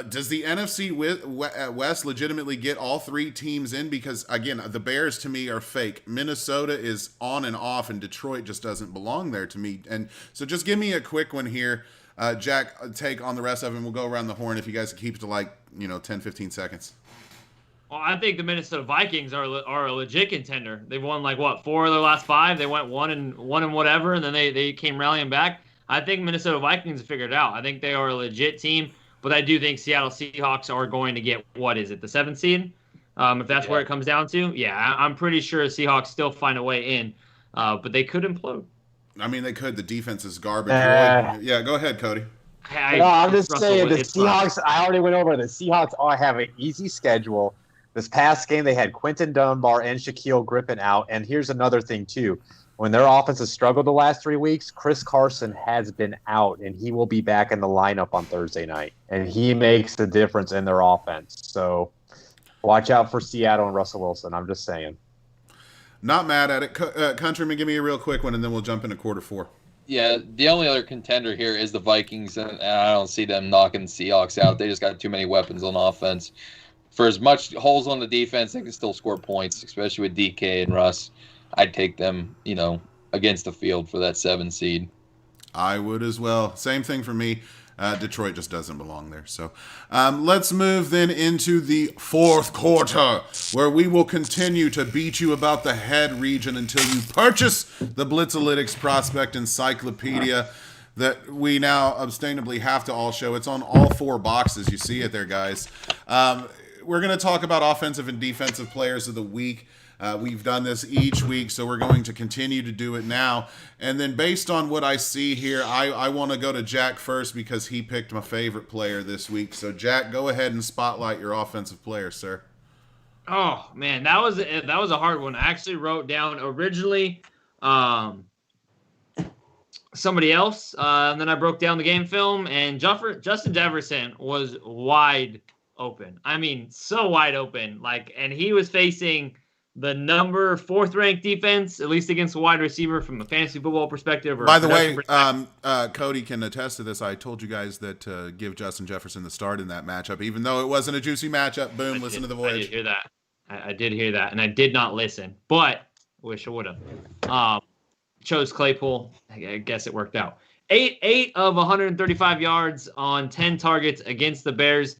Does the NFC West legitimately get all 3 teams in? Because, again, the Bears, to me, are fake. Minnesota is on and off, and Detroit just doesn't belong there to me. And so just give me a quick one here. Jack, take on the rest of them. We'll go around the horn if you guys can keep it to 10, 15 seconds. Well, I think the Minnesota Vikings are a legit contender. They've won, 4 of their last 5. They went one and whatever, and then they came rallying back. I think Minnesota Vikings have figured it out. I think they are a legit team. But I do think Seattle Seahawks are going to get, the 7th seed? If that's where it comes down to. Yeah, I'm pretty sure Seahawks still find a way in, but they could implode. I mean, they could. The defense is garbage. Uh, Go ahead, Cody. No, I'm just Russell, saying the it's rough. Seahawks. I already went over the Seahawks. Have an easy schedule. This past game, they had Quentin Dunbar and Shaquille Griffin out. And here's another thing too: when their offense has struggled the last 3 weeks, Chris Carson has been out, and he will be back in the lineup on Thursday night, and he makes the difference in their offense. So watch out for Seattle and Russell Wilson. I'm just saying. Not mad at it. Countryman, give me a real quick one, and then we'll jump into quarter 4. Yeah, the only other contender here is the Vikings, and I don't see them knocking the Seahawks out. They just got too many weapons on offense. For as much holes on the defense, they can still score points, especially with DK and Russ. I'd take them, against the field for that 7 seed. I would as well. Same thing for me. Detroit just doesn't belong there. So let's move then into the fourth quarter, where we will continue to beat you about the head region until you purchase the Blitzalytics Prospect Encyclopedia that we now abstain-ably have to all show. It's on all 4 boxes. You see it there, guys. We're going to talk about offensive and defensive players of the week. We've done this each week, so we're going to continue to do it now. And then based on what I see here, I want to go to Jack first because he picked my favorite player this week. So, Jack, go ahead and spotlight your offensive player, sir. Oh, man, that was a hard one. I actually wrote down originally somebody else, and then I broke down the game film, and Justin Jefferson was wide open. I mean, so wide open. And he was facing the number 4th ranked defense, at least against a wide receiver from a fantasy football perspective. By the way, Cody can attest to this. I told you guys that give Justin Jefferson the start in that matchup, even though it wasn't a juicy matchup. Boom, listen to the voyage. I did hear that. I did hear that, and I did not listen, but I wish I would have. Chose Claypool. I guess it worked out. 8 of 135 yards on 10 targets against the Bears.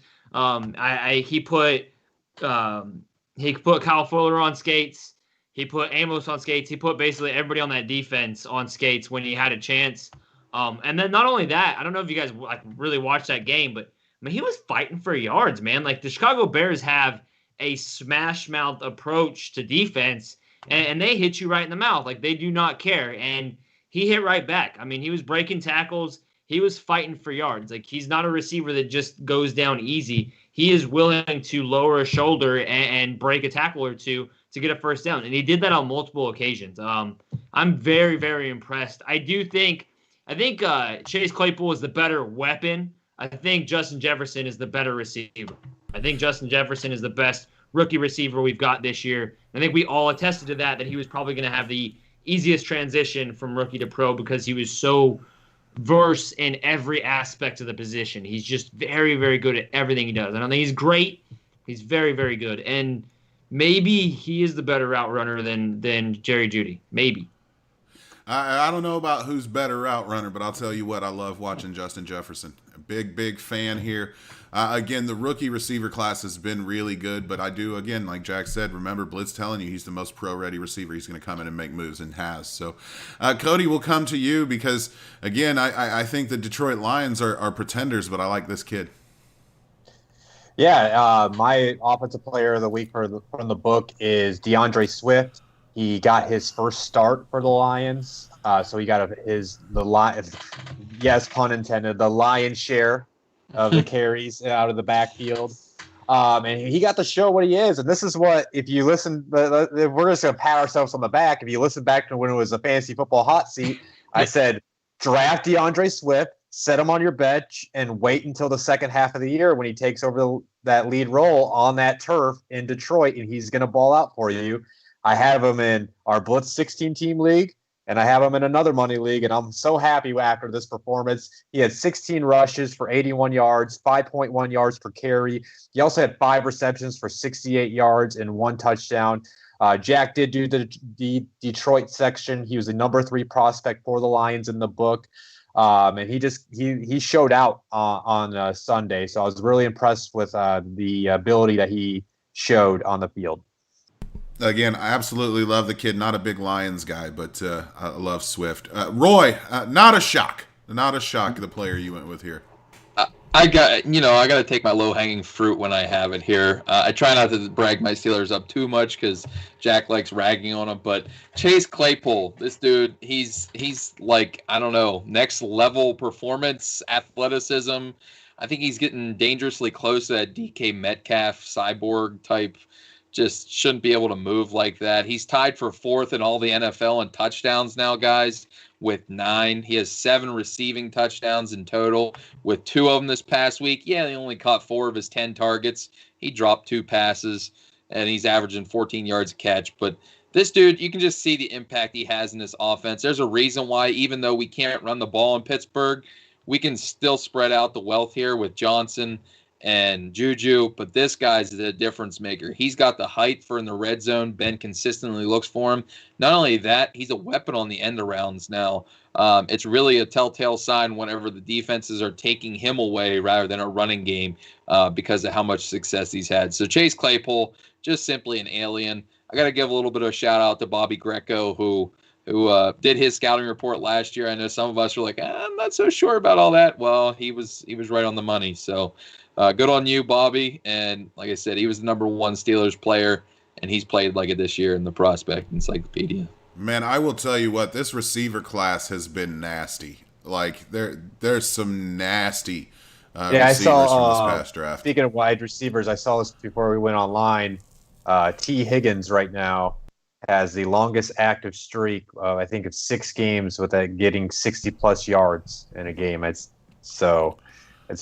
He put Kyle Fuller on skates. He put Amos on skates. He put basically everybody on that defense on skates when he had a chance. And then not only that, I don't know if you guys really watched that game, but I mean, he was fighting for yards, man. The Chicago Bears have a smash mouth approach to defense, and they hit you right in the mouth. They do not care. And he hit right back. I mean, he was breaking tackles. He was fighting for yards. He's not a receiver that just goes down easy. He is willing to lower a shoulder and break a tackle or two to get a first down. And he did that on multiple occasions. I'm very, very impressed. I think Chase Claypool is the better weapon. I think Justin Jefferson is the better receiver. I think Justin Jefferson is the best rookie receiver we've got this year. I think we all attested to that he was probably going to have the easiest transition from rookie to pro because he was so versed in every aspect of the position. He's just very, very good at everything he does. I don't think he's great. He's very, very good. And maybe he is the better route runner than Jerry Jeudy. Maybe. I don't know about who's better route runner, but I'll tell you what, I love watching Justin Jefferson. A big fan here. Again, the rookie receiver class has been really good, but I do, again, like Jack said, remember Blitz telling you he's the most pro-ready receiver. He's going to come in and make moves and has. So, Cody, we'll come to you because, again, I think the Detroit Lions are pretenders, but I like this kid. Yeah, my offensive player of the week from the book is DeAndre Swift. He got his first start for the Lions, so he got yes, pun intended, the lion's share of the carries out of the backfield. And he got to show what he is. And this is what, if you listen, we're just going to pat ourselves on the back. If you listen back to when it was a fantasy football hot seat, I said, draft DeAndre Swift, set him on your bench, and wait until the second half of the year when he takes over that lead role on that turf in Detroit, and he's going to ball out for you. I have him in our Blitz 16-team league, and I have him in another money league, and I'm so happy after this performance. He had 16 rushes for 81 yards, 5.1 yards per carry. He also had 5 receptions for 68 yards and 1 touchdown. Jack did do the Detroit section. He was the number 3 prospect for the Lions in the book. And he showed out on Sunday. So I was really impressed with the ability that he showed on the field. Again, I absolutely love the kid. Not a big Lions guy, but I love Swift. Roy, not a shock. Not a shock, the player you went with here. I got to take my low-hanging fruit when I have it here. I try not to brag my Steelers up too much because Jack likes ragging on them. But Chase Claypool, this dude, he's like, I don't know, next level performance, athleticism. I think he's getting dangerously close to that DK Metcalf cyborg type. Just shouldn't be able to move like that. He's tied for 4th in all the NFL in touchdowns now, guys, with 9. He has 7 receiving touchdowns in total, with 2 of them this past week. Yeah, he only caught 4 of his 10 targets. He dropped 2 passes, and he's averaging 14 yards a catch. But this dude, you can just see the impact he has in this offense. There's a reason why, even though we can't run the ball in Pittsburgh, we can still spread out the wealth here with Johnson and Juju, but this guy's the difference maker. He's got the height for in the red zone. Ben consistently looks for him. Not only that, he's a weapon on the end arounds now. It's really a telltale sign whenever the defenses are taking him away rather than a running game because of how much success he's had. So Chase Claypool, just simply an alien. I got to give a little bit of a shout out to Bobby Greco, who did his scouting report last year. I know some of us were like, I'm not so sure about all that. Well, he was right on the money. So good on you, Bobby. And like I said, he was the number 1 Steelers player, and he's played like it this year in the Prospect Encyclopedia. Man, I will tell you what, this receiver class has been nasty. Like, there's some nasty receivers from this past draft. Speaking of wide receivers, I saw this before we went online. T. Higgins right now has the longest active streak. I think it's 6 games with getting 60-plus yards in a game. It's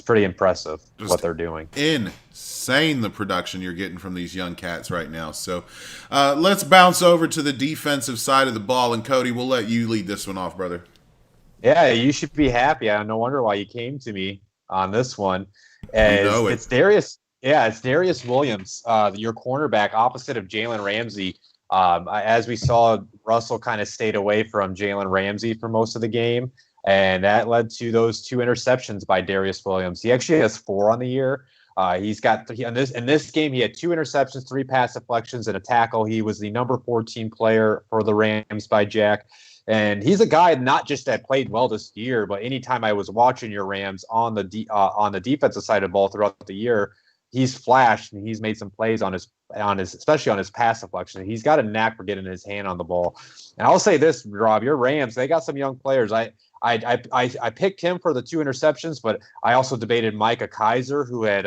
pretty impressive what they're doing. Insane the production you're getting from these young cats right now. So let's bounce over to the defensive side of the ball. And Cody, we'll let you lead this one off, brother. Yeah, you should be happy. I no wonder why you came to me on this one. It's Darius. Yeah, it's Darius Williams, your cornerback, opposite of Jalen Ramsey. As we saw, Russell kind of stayed away from Jalen Ramsey for most of the game. And that led to those 2 interceptions by Darius Williams. He actually has 4 on the year. In this game, he had 2 interceptions, 3 pass deflections, and a tackle. He was the number 14 player for the Rams by Jack. And he's a guy not just that played well this year, but anytime I was watching your Rams on the defensive side of the ball throughout the year, he's flashed and he's made some plays on his especially on his pass deflection. He's got a knack for getting his hand on the ball. And I'll say this, Rob, your Rams, they got some young players. I picked him for the 2 interceptions, but I also debated Micah Kaiser, who had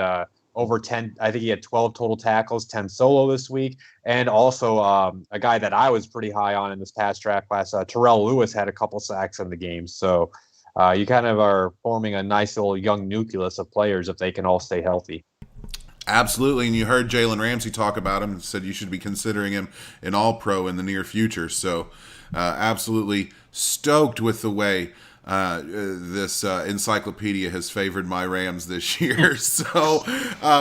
over 10. I think he had 12 total tackles, 10 solo this week, and also a guy that I was pretty high on in this past draft class, Terrell Lewis, had a couple sacks in the game. So you kind of are forming a nice little young nucleus of players if they can all stay healthy. Absolutely, and you heard Jalen Ramsey talk about him and said you should be considering him an all-pro in the near future. So absolutely stoked with the way this encyclopedia has favored my Rams this year. So,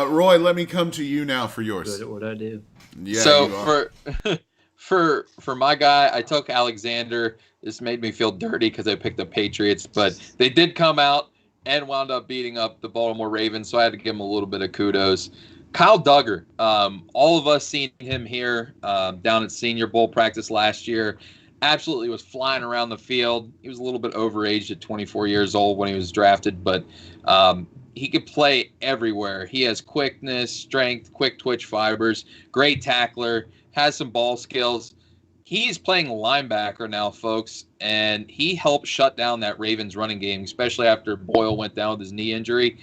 Roy, let me come to you now for yours. What I do? Yeah. So for my guy, I took Alexander. This made me feel dirty because I picked the Patriots, but they did come out and wound up beating up the Baltimore Ravens, so I had to give him a little bit of kudos. Kyle Duggar, all of us seen him here down at Senior Bowl practice last year. Absolutely was flying around the field. He was a little bit overaged at 24 years old when he was drafted, but he could play everywhere. He has quickness, strength, quick twitch fibers, great tackler, has some ball skills. He's playing linebacker now, folks, and he helped shut down that Ravens running game, especially after Boyle went down with his knee injury.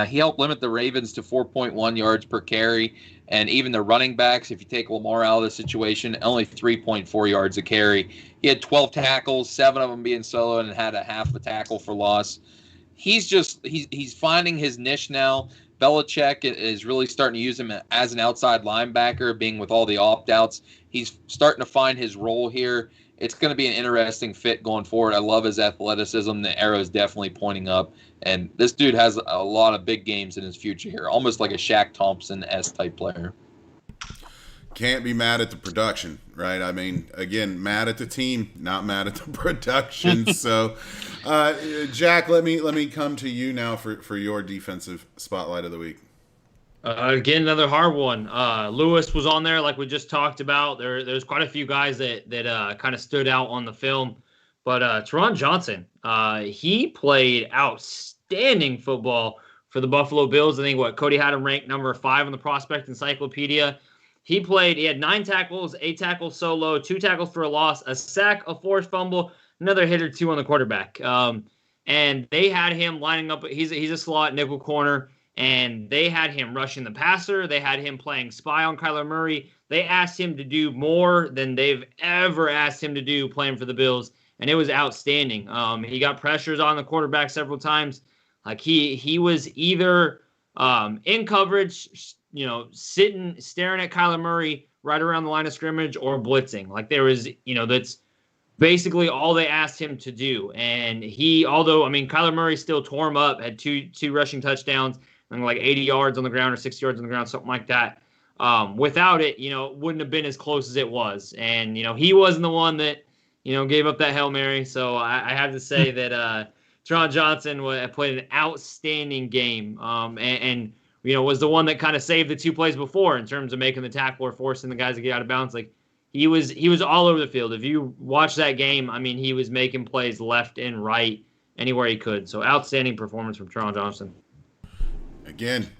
He helped limit the Ravens to 4.1 yards per carry, and even the running backs, if you take Lamar out of the situation, only 3.4 yards a carry. He had 12 tackles, 7 of them being solo, and had a half a tackle for loss. He's finding his niche now. Belichick is really starting to use him as an outside linebacker, being with all the opt-outs. He's starting to find his role here. It's going to be an interesting fit going forward. I love his athleticism. The arrow is definitely pointing up. And this dude has a lot of big games in his future here, almost like a Shaq Thompson-esque type player. Can't be mad at the production, right? I mean, again, mad at the team, not mad at the production. So, Jack, let me come to you now for your defensive spotlight of the week. Again, another hard one. Lewis was on there, like we just talked about. There's quite a few guys that kind of stood out on the film, but Teron Johnson, he played outstanding football for the Buffalo Bills. I think Cody had him ranked number 5 on the Prospect Encyclopedia. He had 9 tackles, 8 tackles solo, 2 tackles for a loss, a sack, a forced fumble, another hit or 2 on the quarterback. And they had him lining up. He's a slot nickel corner, and they had him rushing the passer. They had him playing spy on Kyler Murray. They asked him to do more than they've ever asked him to do playing for the Bills, and it was outstanding. He got pressures on the quarterback several times. Like he was either in coverage, sitting, staring at Kyler Murray right around the line of scrimmage, or blitzing. Like there was, that's basically all they asked him to do. And Kyler Murray still tore him up, had two rushing touchdowns and like 80 yards on the ground or 60 yards on the ground, something like that. Without it, it wouldn't have been as close as it was. And, he wasn't the one that, gave up that Hail Mary. So I have to say that Tron Johnson played an outstanding game. And was the one that kind of saved the 2 plays before in terms of making the tackle or forcing the guys to get out of bounds. Like he was all over the field. If you watch that game, he was making plays left and right anywhere he could. So outstanding performance from Tron Johnson. Again,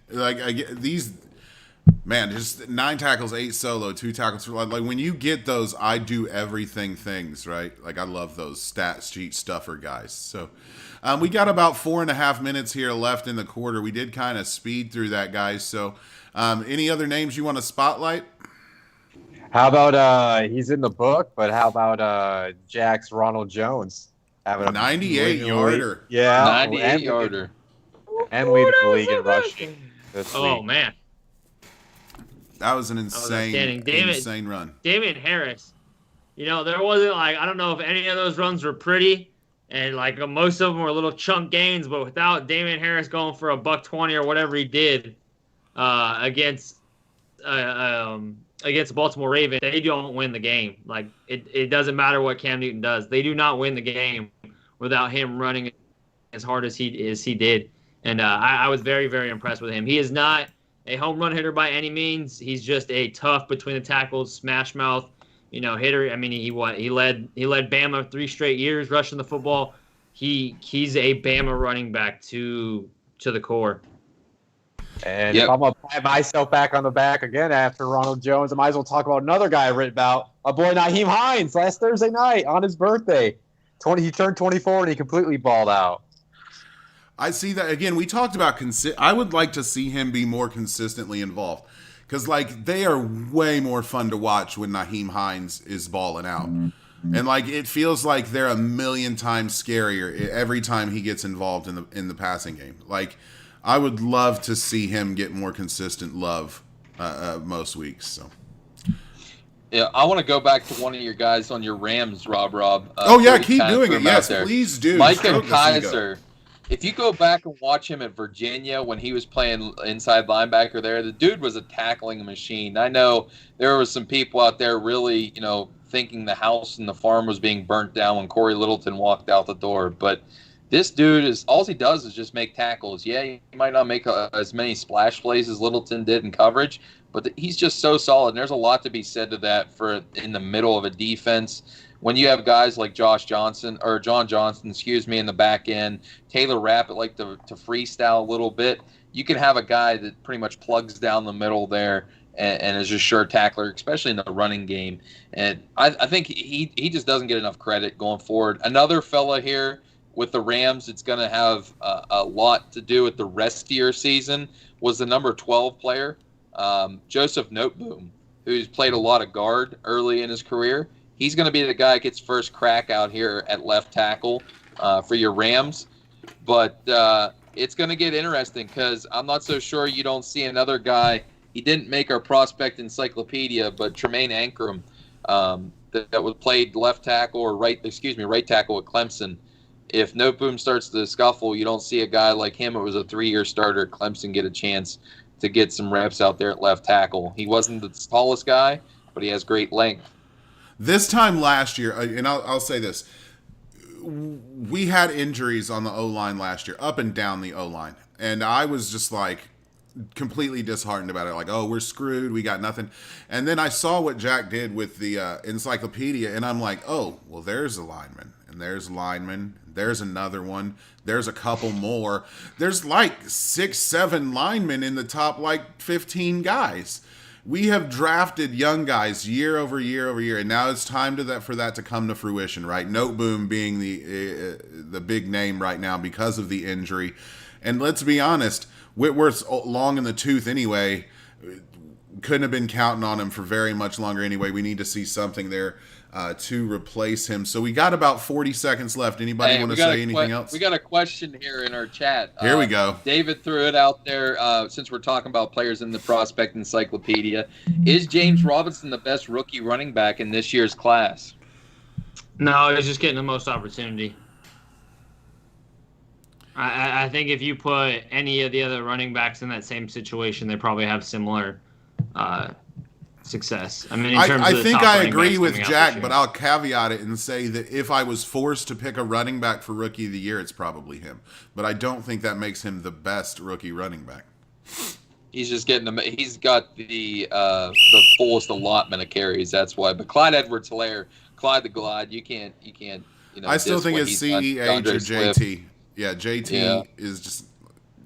just 9 tackles, 8 solo, 2 tackles for like when you get those I do everything things, right? Like I love those stat sheet stuffer guys. So we got about 4.5 minutes here left in the quarter. We did kind of speed through that, guys. So any other names you want to spotlight? How about he's in the book, but how about Jack's Ronald Jones having a 98-yarder? Yeah, 98-yarder. And lead the league in rushing. Oh man, that was an insane run. Damian Harris, there wasn't I don't know if any of those runs were pretty, and most of them were little chunk gains, but without Damian Harris going for $120 or whatever he did against the Baltimore Ravens, they don't win the game. Like it doesn't matter what Cam Newton does, they do not win the game without him running as hard as he did. And I was very, very impressed with him. He is not a home run hitter by any means. He's just a tough between the tackles, smash mouth, hitter. He led Bama 3 straight years rushing the football. He's a Bama running back to the core. And if I'm gonna pat myself back on the back again after Ronald Jones, I might as well talk about another guy I written about, my boy Nyheim Hines, last Thursday night on his birthday. He turned 24 and he completely balled out. I see that again. We talked about I would like to see him be more consistently involved because, they are way more fun to watch when Nyheim Hines is balling out, and it feels like they're a million times scarier every time he gets involved in the passing game. I would love to see him get more consistent love most weeks. So. Yeah, I want to go back to one of your guys on your Rams, RobRob. Keep doing it. Yes, please do. Micah Kaiser. If you go back and watch him at Virginia when he was playing inside linebacker there, the dude was a tackling machine. I know there was some people out there really, thinking the house and the farm was being burnt down when Corey Littleton walked out the door. But this dude all he does is just make tackles. Yeah, he might not make as many splash plays as Littleton did in coverage, but he's just so solid. And there's a lot to be said to that for in the middle of a defense. When you have guys like John Johnson, in the back end, Taylor Rapp like to freestyle a little bit, you can have a guy that pretty much plugs down the middle there and is a sure tackler, especially in the running game. And I think he just doesn't get enough credit going forward. Another fella here with the Rams, it's going to have a lot to do with the rest of your season, was the number 12 player, Joseph Noteboom, who's played a lot of guard early in his career. He's going to be the guy that gets first crack out here at left tackle for your Rams. But it's going to get interesting because I'm not so sure you don't see another guy. He didn't make our prospect encyclopedia, but Tremaine Ankrum that was played left tackle or right tackle at Clemson. If Noteboom starts to scuffle, you don't see a guy like him. It was a 3-year starter at Clemson get a chance to get some reps out there at left tackle. He wasn't the tallest guy, but he has great length. This time last year, and I'll say this, we had injuries on the O-line last year, up and down the O-line. And I was just completely disheartened about it. We're screwed. We got nothing. And then I saw what Jack did with the encyclopedia, and I'm like, oh, well, there's a lineman. And there's lineman. There's another one. There's a couple more. There's like 6, 7 linemen in the top 15 guys. We have drafted young guys year over year over year, and now it's time for that to come to fruition, right? Noteboom being the big name right now because of the injury. And let's be honest, Whitworth's long in the tooth anyway. Couldn't have been counting on him for very much longer anyway. We need to see something there to replace him. So we got about 40 seconds left. Anybody want to say anything else? We got a question here in our chat. Here we go. David threw it out there since we're talking about players in the Prospect Encyclopedia. Is James Robinson the best rookie running back in this year's class? No, he's just getting the most opportunity. I think if you put any of the other running backs in that same situation, they probably have similar success. I mean, I think I agree with Jack, but I'll caveat it and say that if I was forced to pick a running back for Rookie of the Year, it's probably him. But I don't think that makes him the best rookie running back. He's just getting he's got the fullest allotment of carries. That's why. But Clyde Edwards-Helaire, Clyde the Glide, you can't. I still think it's CEH or JT. Yeah, JT is just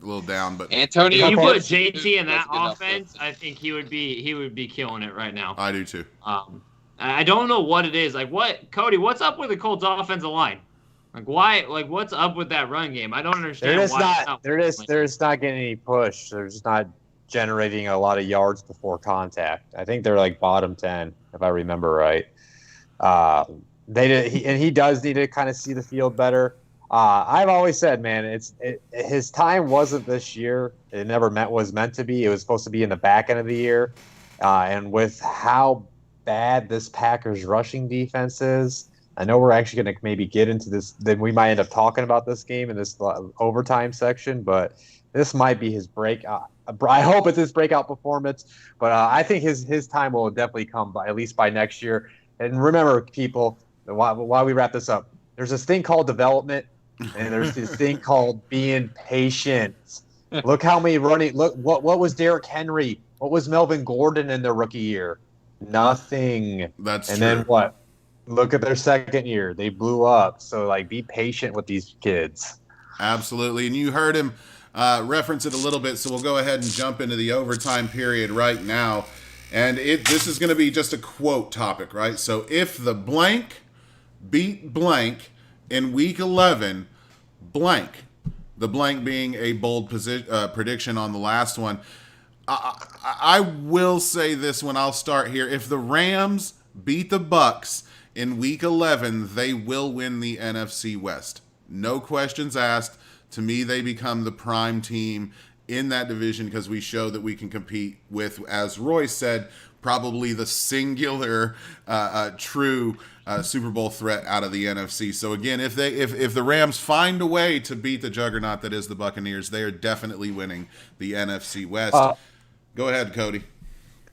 a little down, but Antonio. If you put JT in that offense, I think he would be killing it right now. I do too. I don't know what it is. Cody? What's up with the Colts offensive line? Why? What's up with that run game? I don't understand. They're just not getting any push. They're just not generating a lot of yards before contact. I think they're bottom 10, if I remember right. He does need to kind of see the field better. I've always said, man, his time wasn't this year. It never was meant to be. It was supposed to be in the back end of the year. And with how bad this Packers rushing defense is, I know we're actually going to maybe get into this. Then we might end up talking about this game in this overtime section, but this might be his break. I hope it's his breakout performance, but I think his time will definitely come at least by next year. And remember, people, while we wrap this up, there's this thing called development. And there's this thing called being patient. Look how many running. Look what was Derrick Henry? What was Melvin Gordon in their rookie year? Nothing. That's true. And then what? Look at their second year. They blew up. So be patient with these kids. Absolutely. And you heard him reference it a little bit. So we'll go ahead and jump into the overtime period right now. And this is going to be just a quote topic, right? So if the blank beat blank in week 11, blank, the blank being a bold prediction on the last one. I will say this one. I'll start here. If the Rams beat the Bucks in week 11, they will win the NFC West. No questions asked. To me, they become the prime team in that division because we show that we can compete with, as Roy said, probably the singular true Super Bowl threat out of the NFC. So again, if the Rams find a way to beat the juggernaut that is the Buccaneers, they are definitely winning the NFC West. Go ahead, Cody.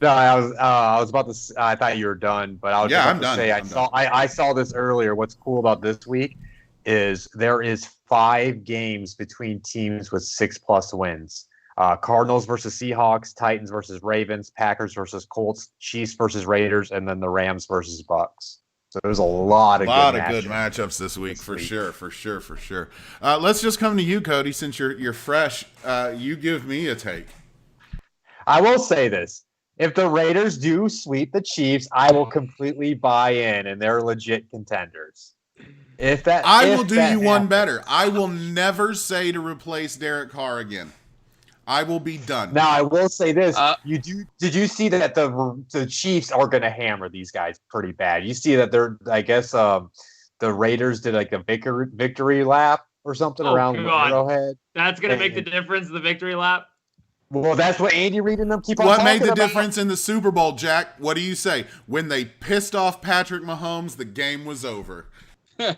No, I was about to. I thought you were done, but I was I'm about to done. say I saw this earlier. What's cool about this week is there is 5 games between teams with 6+ wins. Cardinals versus Seahawks, Titans versus Ravens, Packers versus Colts, Chiefs versus Raiders, and then the Rams versus Bucks. So there's a lot of good matchups this week, for sure. Let's just come to you, Cody, since you're fresh. You give me a take. I will say this. If the Raiders do sweep the Chiefs, I will completely buy in, and they're legit contenders. I will do you one better. I will never say to replace Derek Carr again. I will be done. Now, I will say this. Did you see that the Chiefs are going to hammer these guys pretty bad? You see that the Raiders did a victory lap or something around Arrowhead. That's going to make the difference, the victory lap? Well, that's what Andy Reid and them keep on talking about. What made the difference in the Super Bowl, Jack? What do you say? When they pissed off Patrick Mahomes, the game was over. Well,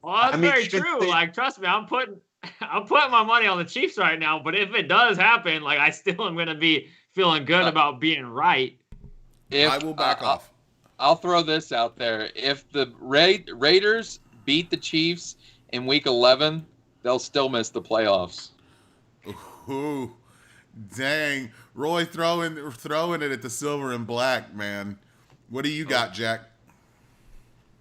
that's very true. Trust me, I'm putting my money on the Chiefs right now, but if it does happen, I still am going to be feeling good about being right. I will back off. I'll throw this out there. If the Raiders beat the Chiefs in Week 11, they'll still miss the playoffs. Ooh, dang. Roy throwing it at the silver and black, man. What do you got, Jack?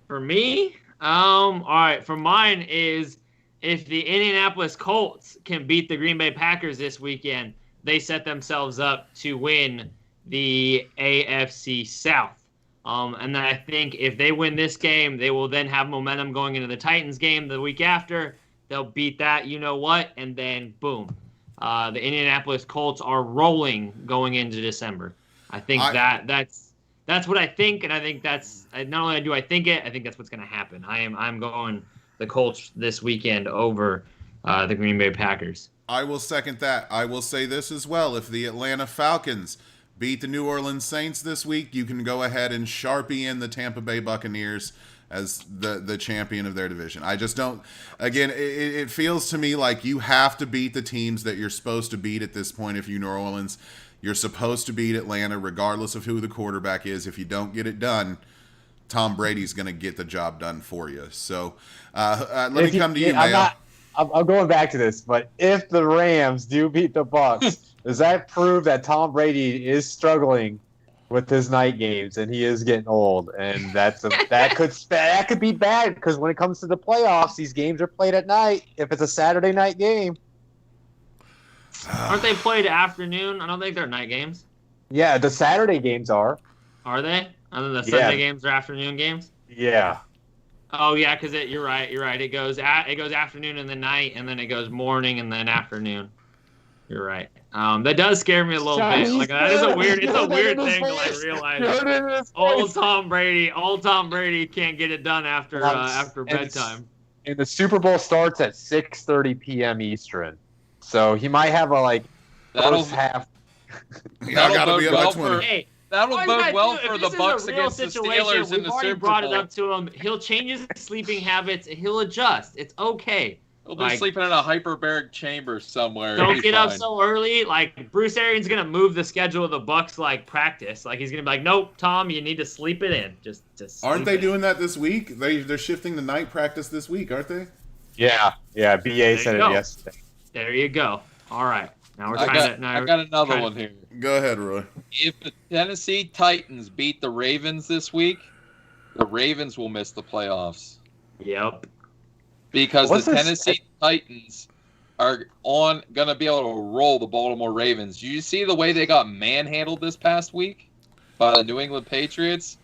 For me, All right. For mine is if the Indianapolis Colts can beat the Green Bay Packers this weekend, they set themselves up to win the AFC South. And then I think if they win this game, they will then have momentum going into the Titans game the week after. They'll beat that, you know what, and then boom. The Indianapolis Colts are rolling going into December. I think that's what I think, and I think that's not only do I think it, I think that's what's going to happen. I'm going the Colts this weekend over the Green Bay Packers. I will second that. I will say this as well. If the Atlanta Falcons beat the New Orleans Saints this week, you can go ahead and Sharpie in the Tampa Bay Buccaneers as the champion of their division. I just don't. Again, it feels to me like you have to beat the teams that you're supposed to beat at this point. If you New Orleans, you're supposed to beat Atlanta regardless of who the quarterback is. If you don't get it done, Tom Brady's going to get the job done for you. So let me come to you, Mayo. I'm going back to this, but if the Rams do beat the Bucs, does that prove that Tom Brady is struggling with his night games and he is getting old? And that could be bad because when it comes to the playoffs, these games are played at night. If it's a Saturday night game, aren't they played afternoon? I don't think they're night games. Yeah, the Saturday games are. Are they? And then the Sunday games are afternoon games. Yeah. Oh yeah, because you're right. It goes afternoon and then night, and then it goes morning and then afternoon. You're right. That does scare me a little bit. Like that is a weird thing to like realize. Old Tom Brady can't get it done after bedtime. And the Super Bowl starts at 6:30 p.m. Eastern, so he might have a first half. Yeah, I gotta be up by 20. Hey, that'll bode well for the Bucs against the Steelers in the Super Bowl. We've already brought it up to him. He'll change his sleeping habits. He'll adjust. It's okay. He'll be sleeping in a hyperbaric chamber somewhere. Don't get up so early. Like Bruce Arians gonna move the schedule of the Bucs like practice. Like he's gonna be like, nope, Tom, you need to sleep it in. Just aren't they doing that this week? They're shifting the night practice this week, aren't they? Yeah. BA said it yesterday. There you go. All right. Now I got another one here. Go ahead, Roy. If the Tennessee Titans beat the Ravens this week, the Ravens will miss the playoffs. Yep. Because the Tennessee Titans are going to be able to roll the Baltimore Ravens. You see the way they got manhandled this past week by the New England Patriots?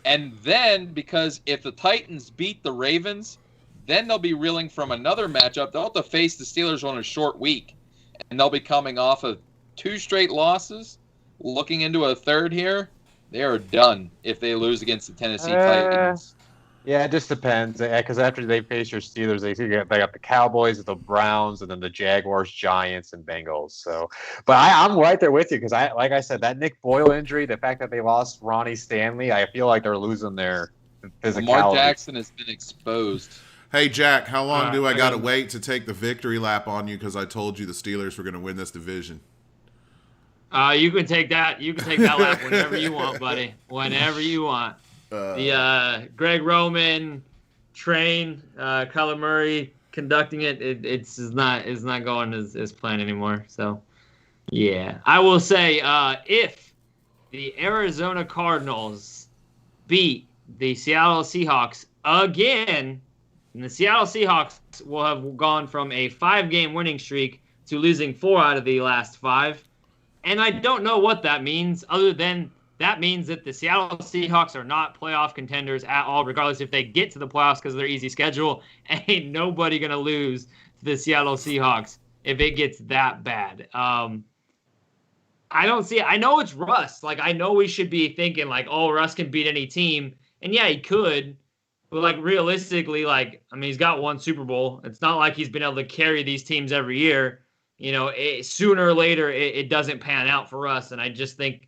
And then, because if the Titans beat the Ravens, then they'll be reeling from another matchup. They'll have to face the Steelers on a short week. And they'll be coming off of 2 straight losses, looking into a third here. They are done if they lose against the Tennessee Titans. Yeah, it just depends. Because after they face your Steelers, they got the Cowboys, the Browns, and then the Jaguars, Giants, and Bengals. So, but I'm right there with you because like I said, that Nick Boyle injury, the fact that they lost Ronnie Stanley, I feel like they're losing their physicality. Lamar Jackson has been exposed. Hey, Jack, how long do I got to wait to take the victory lap on you because I told you the Steelers were going to win this division? You can take that. You can take that lap whenever you want, buddy. Whenever you want. The Greg Roman train, Kyler Murray conducting it. It's not going as planned anymore. So, yeah, I will say if the Arizona Cardinals beat the Seattle Seahawks again. And the Seattle Seahawks will have gone from a 5-game winning streak to losing 4 out of the last 5. And I don't know what that means other than that means that the Seattle Seahawks are not playoff contenders at all, regardless if they get to the playoffs because of their easy schedule. Ain't nobody going to lose to the Seattle Seahawks if it gets that bad. I don't see it. I know it's Russ. Like, I know we should be thinking, like, oh, Russ can beat any team. And, yeah, he could. But, like, realistically, like, I mean, he's got 1 Super Bowl. It's not like he's been able to carry these teams every year. You know, sooner or later, it doesn't pan out for us. And I just think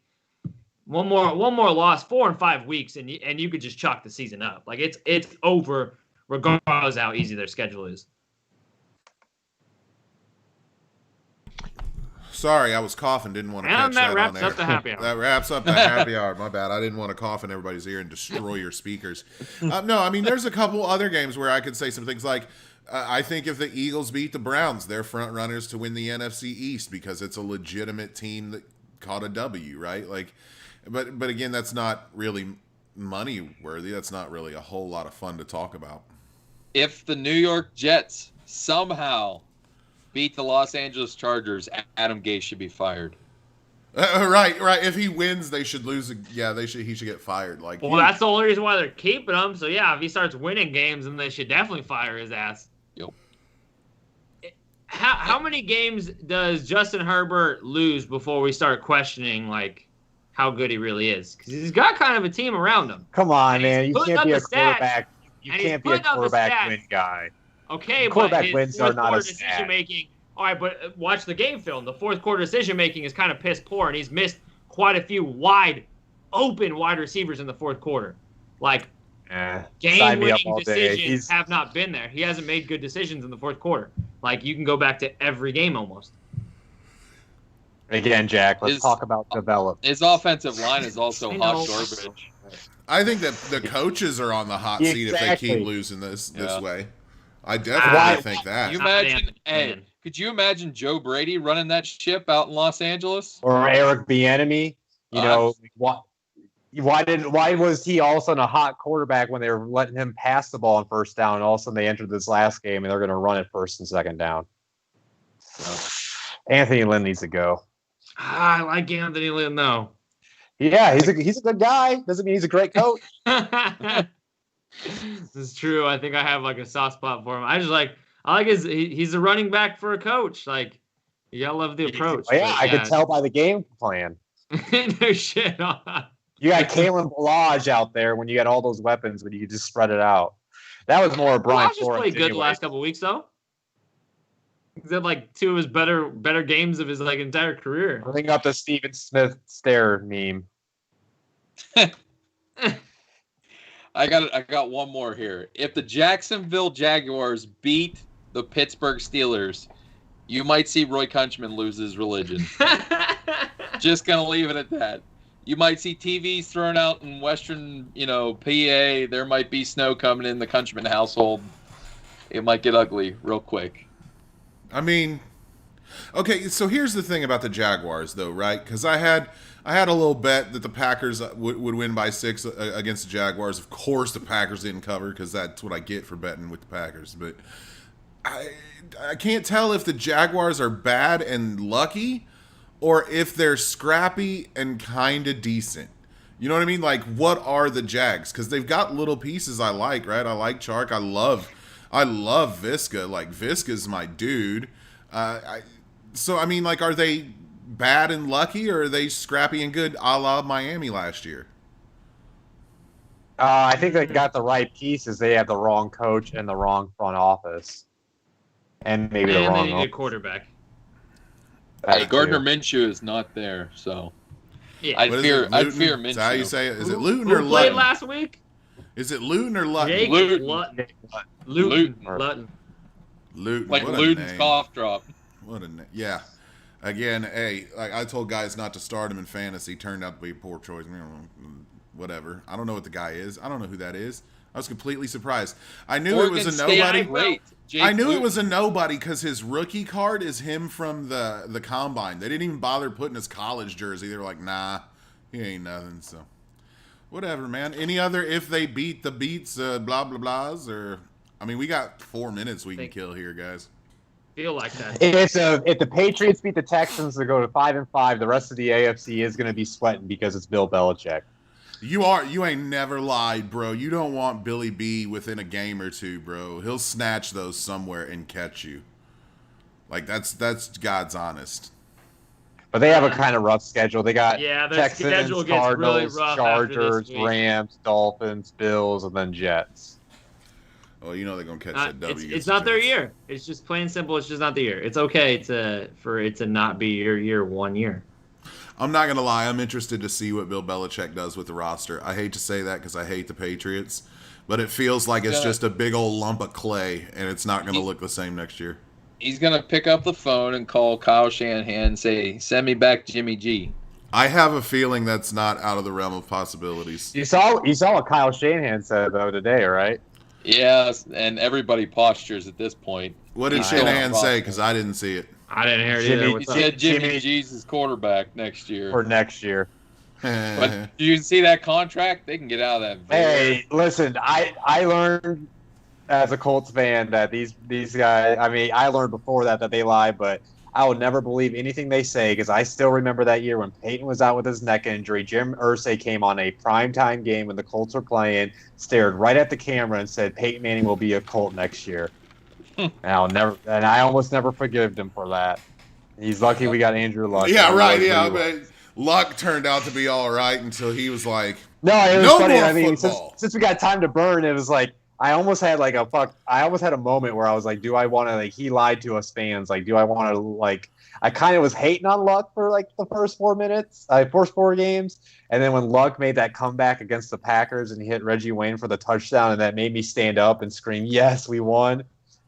one more loss, 4 and 5 weeks, and you could just chalk the season up. Like, it's over regardless of how easy their schedule is. Sorry, I was coughing. Didn't want to catch that on there. And that wraps up the happy hour. That wraps up the happy hour. My bad. I didn't want to cough in everybody's ear and destroy your speakers. No, I mean, there's a couple other games where I could say some things like, I think if the Eagles beat the Browns, they're front runners to win the NFC East because it's a legitimate team that caught a W, right? Like, but again, that's not really money worthy. That's not really a whole lot of fun to talk about. If the New York Jets somehow beat the Los Angeles Chargers, Adam Gase should be fired. Right. If he wins, they should lose. Yeah, he should get fired. Well, that's the only reason why they're keeping him. So yeah, if he starts winning games, then they should definitely fire his ass. Yep. How many games does Justin Herbert lose before we start questioning like how good he really is? Because he's got kind of a team around him. Come on, man. You putting can't up be a the stats, quarterback. You and can't he's be a putting up the quarterback stats. win guy. Okay, Quarterback but his wins fourth are not quarter a stat. decision making. All right, but watch the game film. The fourth quarter decision making is kind of piss poor, and he's missed quite a few open wide receivers in the fourth quarter. Like game-winning decisions have not been there. He hasn't made good decisions in the fourth quarter. Like you can go back to every game almost. Again, Jack, let's talk about develop. His offensive line is also hot garbage. I think that the coaches are on the hot seat if they keep losing this way. I definitely think that. Could you imagine Joe Brady running that ship out in Los Angeles? Or Eric Bieniemy? Why was he all of a sudden a hot quarterback when they were letting him pass the ball on first down, and all of a sudden they entered this last game and they're going to run it first and second down? Anthony Lynn needs to go. I like Anthony Lynn though. Yeah, he's a good guy. Doesn't mean he's a great coach. This is true. I think I have like a soft spot for him. I like he's a running back for a coach. Like you gotta love the approach. Yeah, I could tell by the game plan. No shit. You got Kalen Ballage out there when you got all those weapons, but you could just spread it out. That was more Brian Ballage just played good the last couple of weeks though. He's had like two of his better games of his like entire career. Bring up the Steven Smith stare meme. I got one more here. If the Jacksonville Jaguars beat the Pittsburgh Steelers, you might see Roy Kunchman lose his religion. Just gonna leave it at that. You might see TVs thrown out in Western, PA. There might be snow coming in the Kunchman household. It might get ugly real quick. I mean, okay, so here's the thing about the Jaguars, though, right? Because I had a little bet that the Packers would win by 6 against the Jaguars. Of course, the Packers didn't cover because that's what I get for betting with the Packers. But I can't tell if the Jaguars are bad and lucky or if they're scrappy and kind of decent. You know what I mean? Like, what are the Jags? Because they've got little pieces I like, right? I like Chark. I love Visca. Like, Visca's my dude. So, I mean, like, are they bad and lucky, or are they scrappy and good a la Miami last year? I think they got the right pieces. They have the wrong coach and the wrong front office. And maybe the wrong they need a quarterback. Hey, Gardner Minshew is not there, so yeah. I'd fear Minshew. Is that how you say it? Is it Luton who or played Luton? last week? Is it Luton or Luton? Jake Luton. Luton. Like Luton's cough drop. What a name. Yeah. Again, hey, like I told guys not to start him in fantasy. Turned out to be a poor choice. Whatever. I don't know what the guy is. I don't know who that is. I was completely surprised. I knew it was a nobody. I knew it was a nobody because his rookie card is him from the combine. They didn't even bother putting his college jersey. They were like, nah, he ain't nothing. So, whatever, man. Any other if they beat the beats, blah, blah, blahs? Or, I mean, we got 4 minutes we can kill here, guys. Feel like that. If the Patriots beat the Texans to go to 5-5, the rest of the AFC is going to be sweating because it's Bill Belichick. You ain't never lied, bro. You don't want Billy B within a game or two, bro. He'll snatch those somewhere and catch you. Like that's God's honest. But they have a kind of rough schedule. They got their Texans, schedule gets Cardinals, really rough Chargers, after this week. Rams, Dolphins, Bills, and then Jets. Oh, you know they're gonna catch that W. It's not their year. It's just plain and simple. It's just not the year. It's okay for it to not be your year 1 year. I'm not going to lie. I'm interested to see what Bill Belichick does with the roster. I hate to say that because I hate the Patriots, but it feels like it's just a big old lump of clay, and it's not going to look the same next year. He's going to pick up the phone and call Kyle Shanahan and say, send me back Jimmy G. I have a feeling that's not out of the realm of possibilities. You saw what Kyle Shanahan said, though, today, right? Yes, and everybody postures at this point. What did Shanahan say? Because I didn't see it. I didn't hear it either. He said Jimmy G's his quarterback next year. For next year. But you see that contract, they can get out of that. Hey, listen, I learned as a Colts fan that these guys. I mean, I learned before that they lie, but I would never believe anything they say because I still remember that year when Peyton was out with his neck injury. Jim Irsay came on a primetime game when the Colts were playing, stared right at the camera and said, "Peyton Manning will be a Colt next year." And I almost never forgave him for that. He's lucky we got Andrew Luck. Yeah, right. Yeah, but Luck turned out to be all right until he was like, no, it was no funny. more I mean, football. since we got time to burn, it was like I almost had a moment where I was like, do I want to like he lied to us fans? Like, do I want to like I kind of was hating on Luck for like the first 4 games, and then when Luck made that comeback against the Packers and he hit Reggie Wayne for the touchdown, and that made me stand up and scream, "Yes, we won!"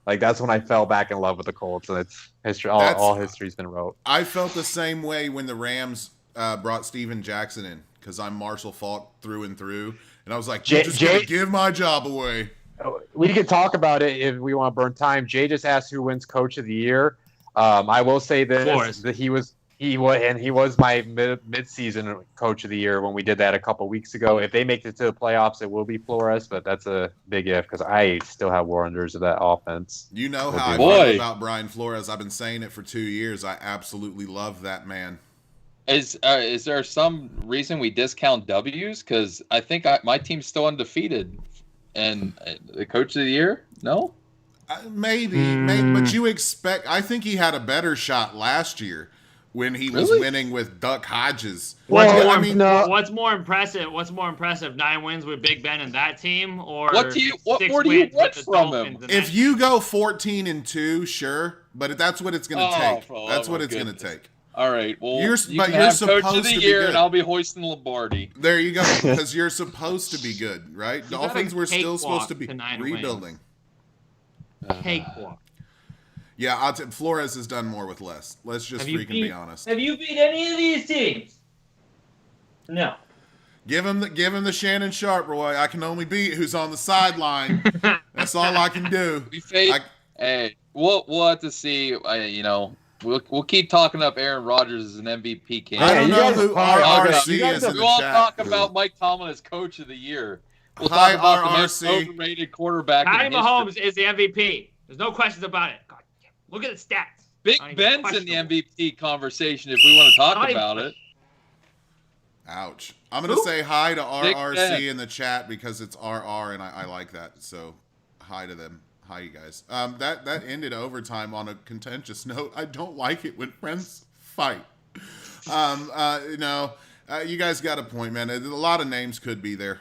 Like that's when I fell back in love with the Colts, and it's history. All history's been wrote. I felt the same way when the Rams brought Steven Jackson in because I'm Marshall Faulk through and through, and I was like, "You're just gonna give my job away." We can talk about it if we want to burn time. Jay just asked who wins Coach of the Year. I will say this: that he was my mid-season Coach of the Year when we did that a couple weeks ago. If they make it to the playoffs, it will be Flores, but that's a big if because I still have wonders of that offense. You know how I feel about Brian Flores. I've been saying it for 2 years. I absolutely love that man. Is there some reason we discount W's? Because I think my team's still undefeated, and the Coach of the Year, no. Maybe, but you expect. I think he had a better shot last year when he was winning with Duck Hodges. What's more impressive? 9 wins with Big Ben and that team, or where do you want from him? If you go 14-2, sure, but that's what it's going to take. That's what it's going to take. All right. Well, you're supposed Coach of the Year, and I'll be hoisting Lombardi. There you go, because you're supposed to be good, right? Dolphins were still supposed to be rebuilding. Cakewalk. Yeah, Flores has done more with less. Let's just be honest. Have you beat any of these teams? No. Give him the Shannon Sharp, Roy. I can only beat who's on the sideline. That's all I can do. Hey, we'll have to see. We'll keep talking up Aaron Rodgers as an MVP candidate. I don't know who RRC is in the chat. We'll talk about Mike Tomlin as Coach of the Year. We'll Hi, talk about RRC. the most overrated quarterback. Patty Mahomes is the MVP. There's no questions about it. God, look at the stats. Big Ben's in the MVP conversation if we want to talk about it. Ouch. I'm going to say hi to RRC in the chat because it's RR and I like that. So hi to them. Hi, you guys. That ended overtime on a contentious note. I don't like it when friends fight. You guys got a point, man. A lot of names could be there.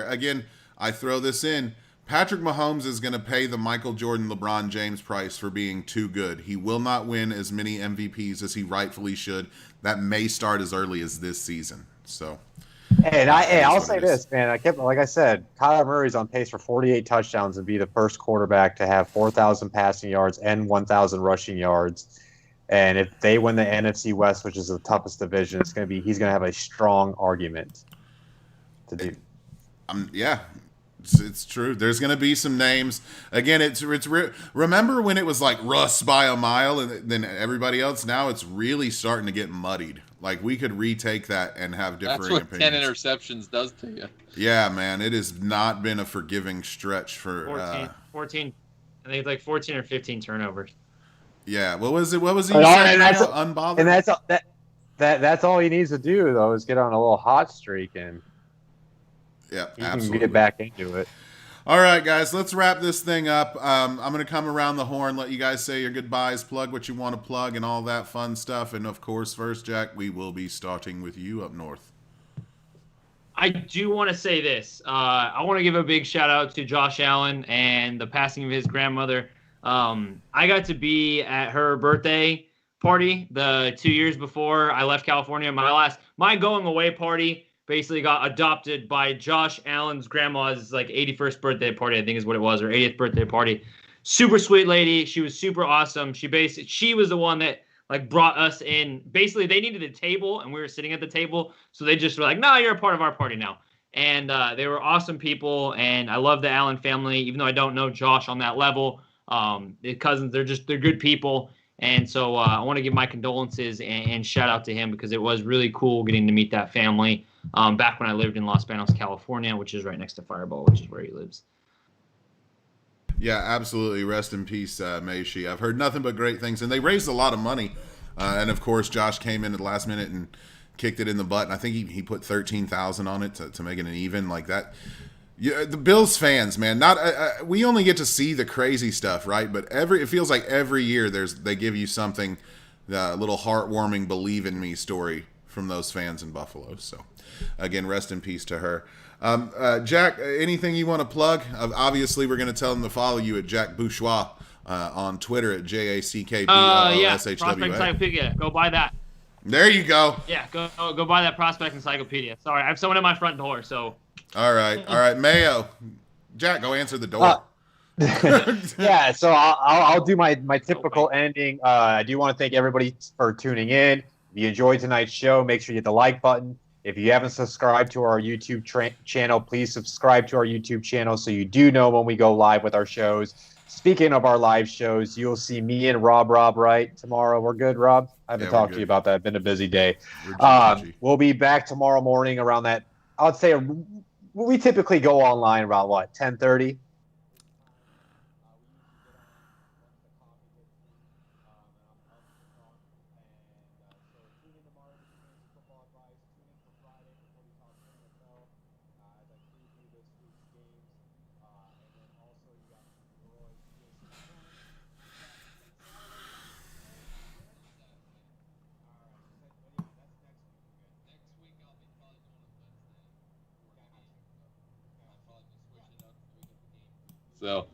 Again, I throw this in. Patrick Mahomes is going to pay the Michael Jordan, LeBron James price for being too good. He will not win as many MVPs as he rightfully should. That may start as early as this season. So, I'll say this, man. Like I said, Kyler Murray's on pace for 48 touchdowns and be the first quarterback to have 4,000 passing yards and 1,000 rushing yards. And if they win the NFC West, which is the toughest division, he's going to have a strong argument to do. Yeah. It's true. There's going to be some names. Again, remember when it was like Russ by a mile and then everybody else? Now it's really starting to get muddied. Like we could retake that and have differing opinions. That's what 10 interceptions does to you. Yeah, man. It has not been a forgiving stretch for 14. I think it's like 14 or 15 turnovers. Yeah. What was he saying? Unbothered. And that's all he needs to do though is get on a little hot streak and yeah, you absolutely. can get back into it. All right, guys, let's wrap this thing up. I'm going to come around the horn, let you guys say your goodbyes, plug what you want to plug, and all that fun stuff. And, of course, first, Jack, we will be starting with you up north. I do want to say this. I want to give a big shout-out to Josh Allen and the passing of his grandmother. I got to be at her birthday party the 2 years before I left California. My going-away party basically got adopted by Josh Allen's grandma's 81st birthday party, I think is what it was, or 80th birthday party. Super sweet lady. She was super awesome. She was the one that brought us in. Basically, they needed a table, and we were sitting at the table, so they just were like, "No, you're a part of our party now." And they were awesome people, and I love the Allen family, even though I don't know Josh on that level. The cousins, they're good people. And so I want to give my condolences and shout out to him because it was really cool getting to meet that family back when I lived in Los Banos, California, which is right next to Fireball, which is where he lives. Yeah, absolutely. Rest in peace, Meishi. I've heard nothing but great things, and they raised a lot of money. And of course, Josh came in at the last minute and kicked it in the butt. And I think he put $13,000 on it to make it an even like that. Yeah, the Bills fans, man. Not we only get to see the crazy stuff, right? But it feels like every year they give you something, a little heartwarming, believe in me story from those fans in Buffalo. So, again, rest in peace to her. Jack, anything you want to plug? Obviously, we're going to tell them to follow you at Jack Bourgeois on Twitter at JACKBOSHWA. Yeah, Prospect Encyclopedia. Go buy that. There you go. Yeah, go buy that Prospect Encyclopedia. Sorry, I have someone at my front door, so. All right, Mayo. Jack, go answer the door. Yeah, so I'll do my typical ending. I do want to thank everybody for tuning in. If you enjoyed tonight's show, make sure you hit the like button. If you haven't subscribed to our YouTube channel, please subscribe to our YouTube channel so you do know when we go live with our shows. Speaking of our live shows, you'll see me and RobRob right tomorrow. We're good, Rob? I haven't talked to you about that. It's been a busy day. We'll be back tomorrow morning around that. I would say we typically go online around, 10:30? So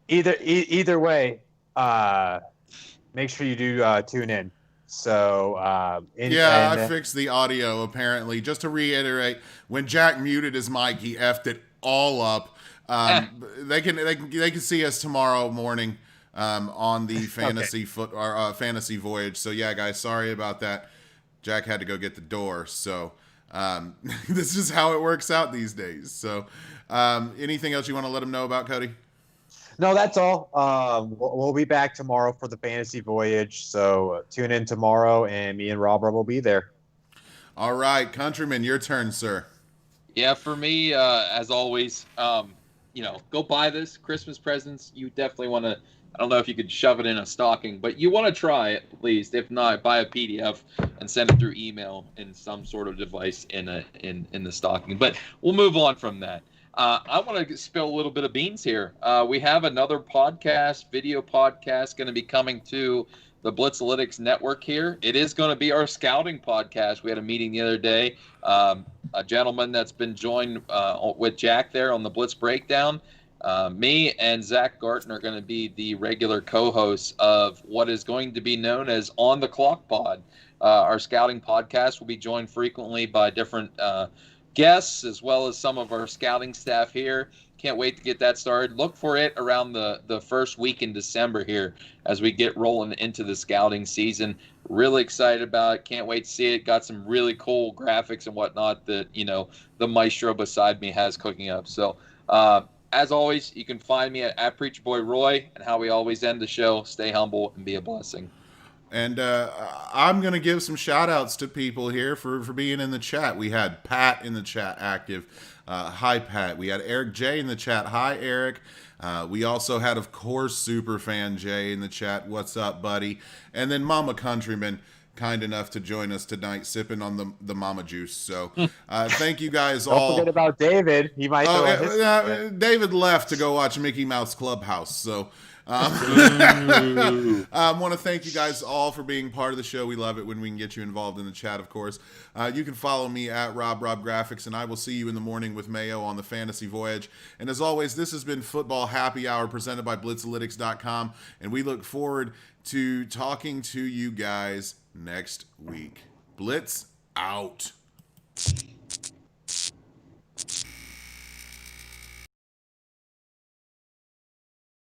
either way, make sure you do tune in. So I fixed the audio apparently. Just to reiterate, when Jack muted his mic, he effed it all up. They can see us tomorrow morning on the fantasy fantasy voyage. So yeah, guys, sorry about that. Jack had to go get the door. So this is how it works out these days. So anything else you want to let them know about, Cody? No, that's all. We'll be back tomorrow for the fantasy voyage. So tune in tomorrow, and me and RobRob will be there. All right, Countryman, your turn, sir. Yeah, for me, as always, go buy this Christmas presents. You definitely want to. I don't know if you could shove it in a stocking, but you want to try it at least. If not, buy a PDF and send it through email in some sort of device in the stocking. But we'll move on from that. I want to spill a little bit of beans here. We have another video podcast, going to be coming to the Blitzalytics network here. It is going to be our scouting podcast. We had a meeting the other day. A gentleman that's been joined with Jack there on the Blitz Breakdown. Me and Zach Garton are going to be the regular co-hosts of what is going to be known as On the Clock Pod. Our scouting podcast will be joined frequently by different guests as well as some of our scouting staff here. Can't wait to get that started. Look for it around the first week in December here as we get rolling into the scouting season. Really excited about it. Can't wait to see it. Got some really cool graphics and whatnot that, the maestro beside me has cooking up. So, as always, you can find me at Preacher Boy Roy, and how we always end the show, stay humble and be a blessing. And I'm going to give some shout-outs to people here for being in the chat. We had Pat in the chat active. Hi, Pat. We had Eric J in the chat. Hi, Eric. We also had, of course, Superfan Jay in the chat. What's up, buddy? And then Mama Countryman, kind enough to join us tonight, sipping on the Mama Juice. So thank you guys all. Don't forget about David. He might. David left to go watch Mickey Mouse Clubhouse. So I want to thank you guys all for being part of the show. We love it when we can get you involved in the chat, of course. You can follow me at RobRob Graphics, and I will see you in the morning with Mayo on the Fantasy Voyage. And as always, this has been Football Happy Hour presented by Blitzalytics.com, and we look forward to talking to you guys next week. Blitz out.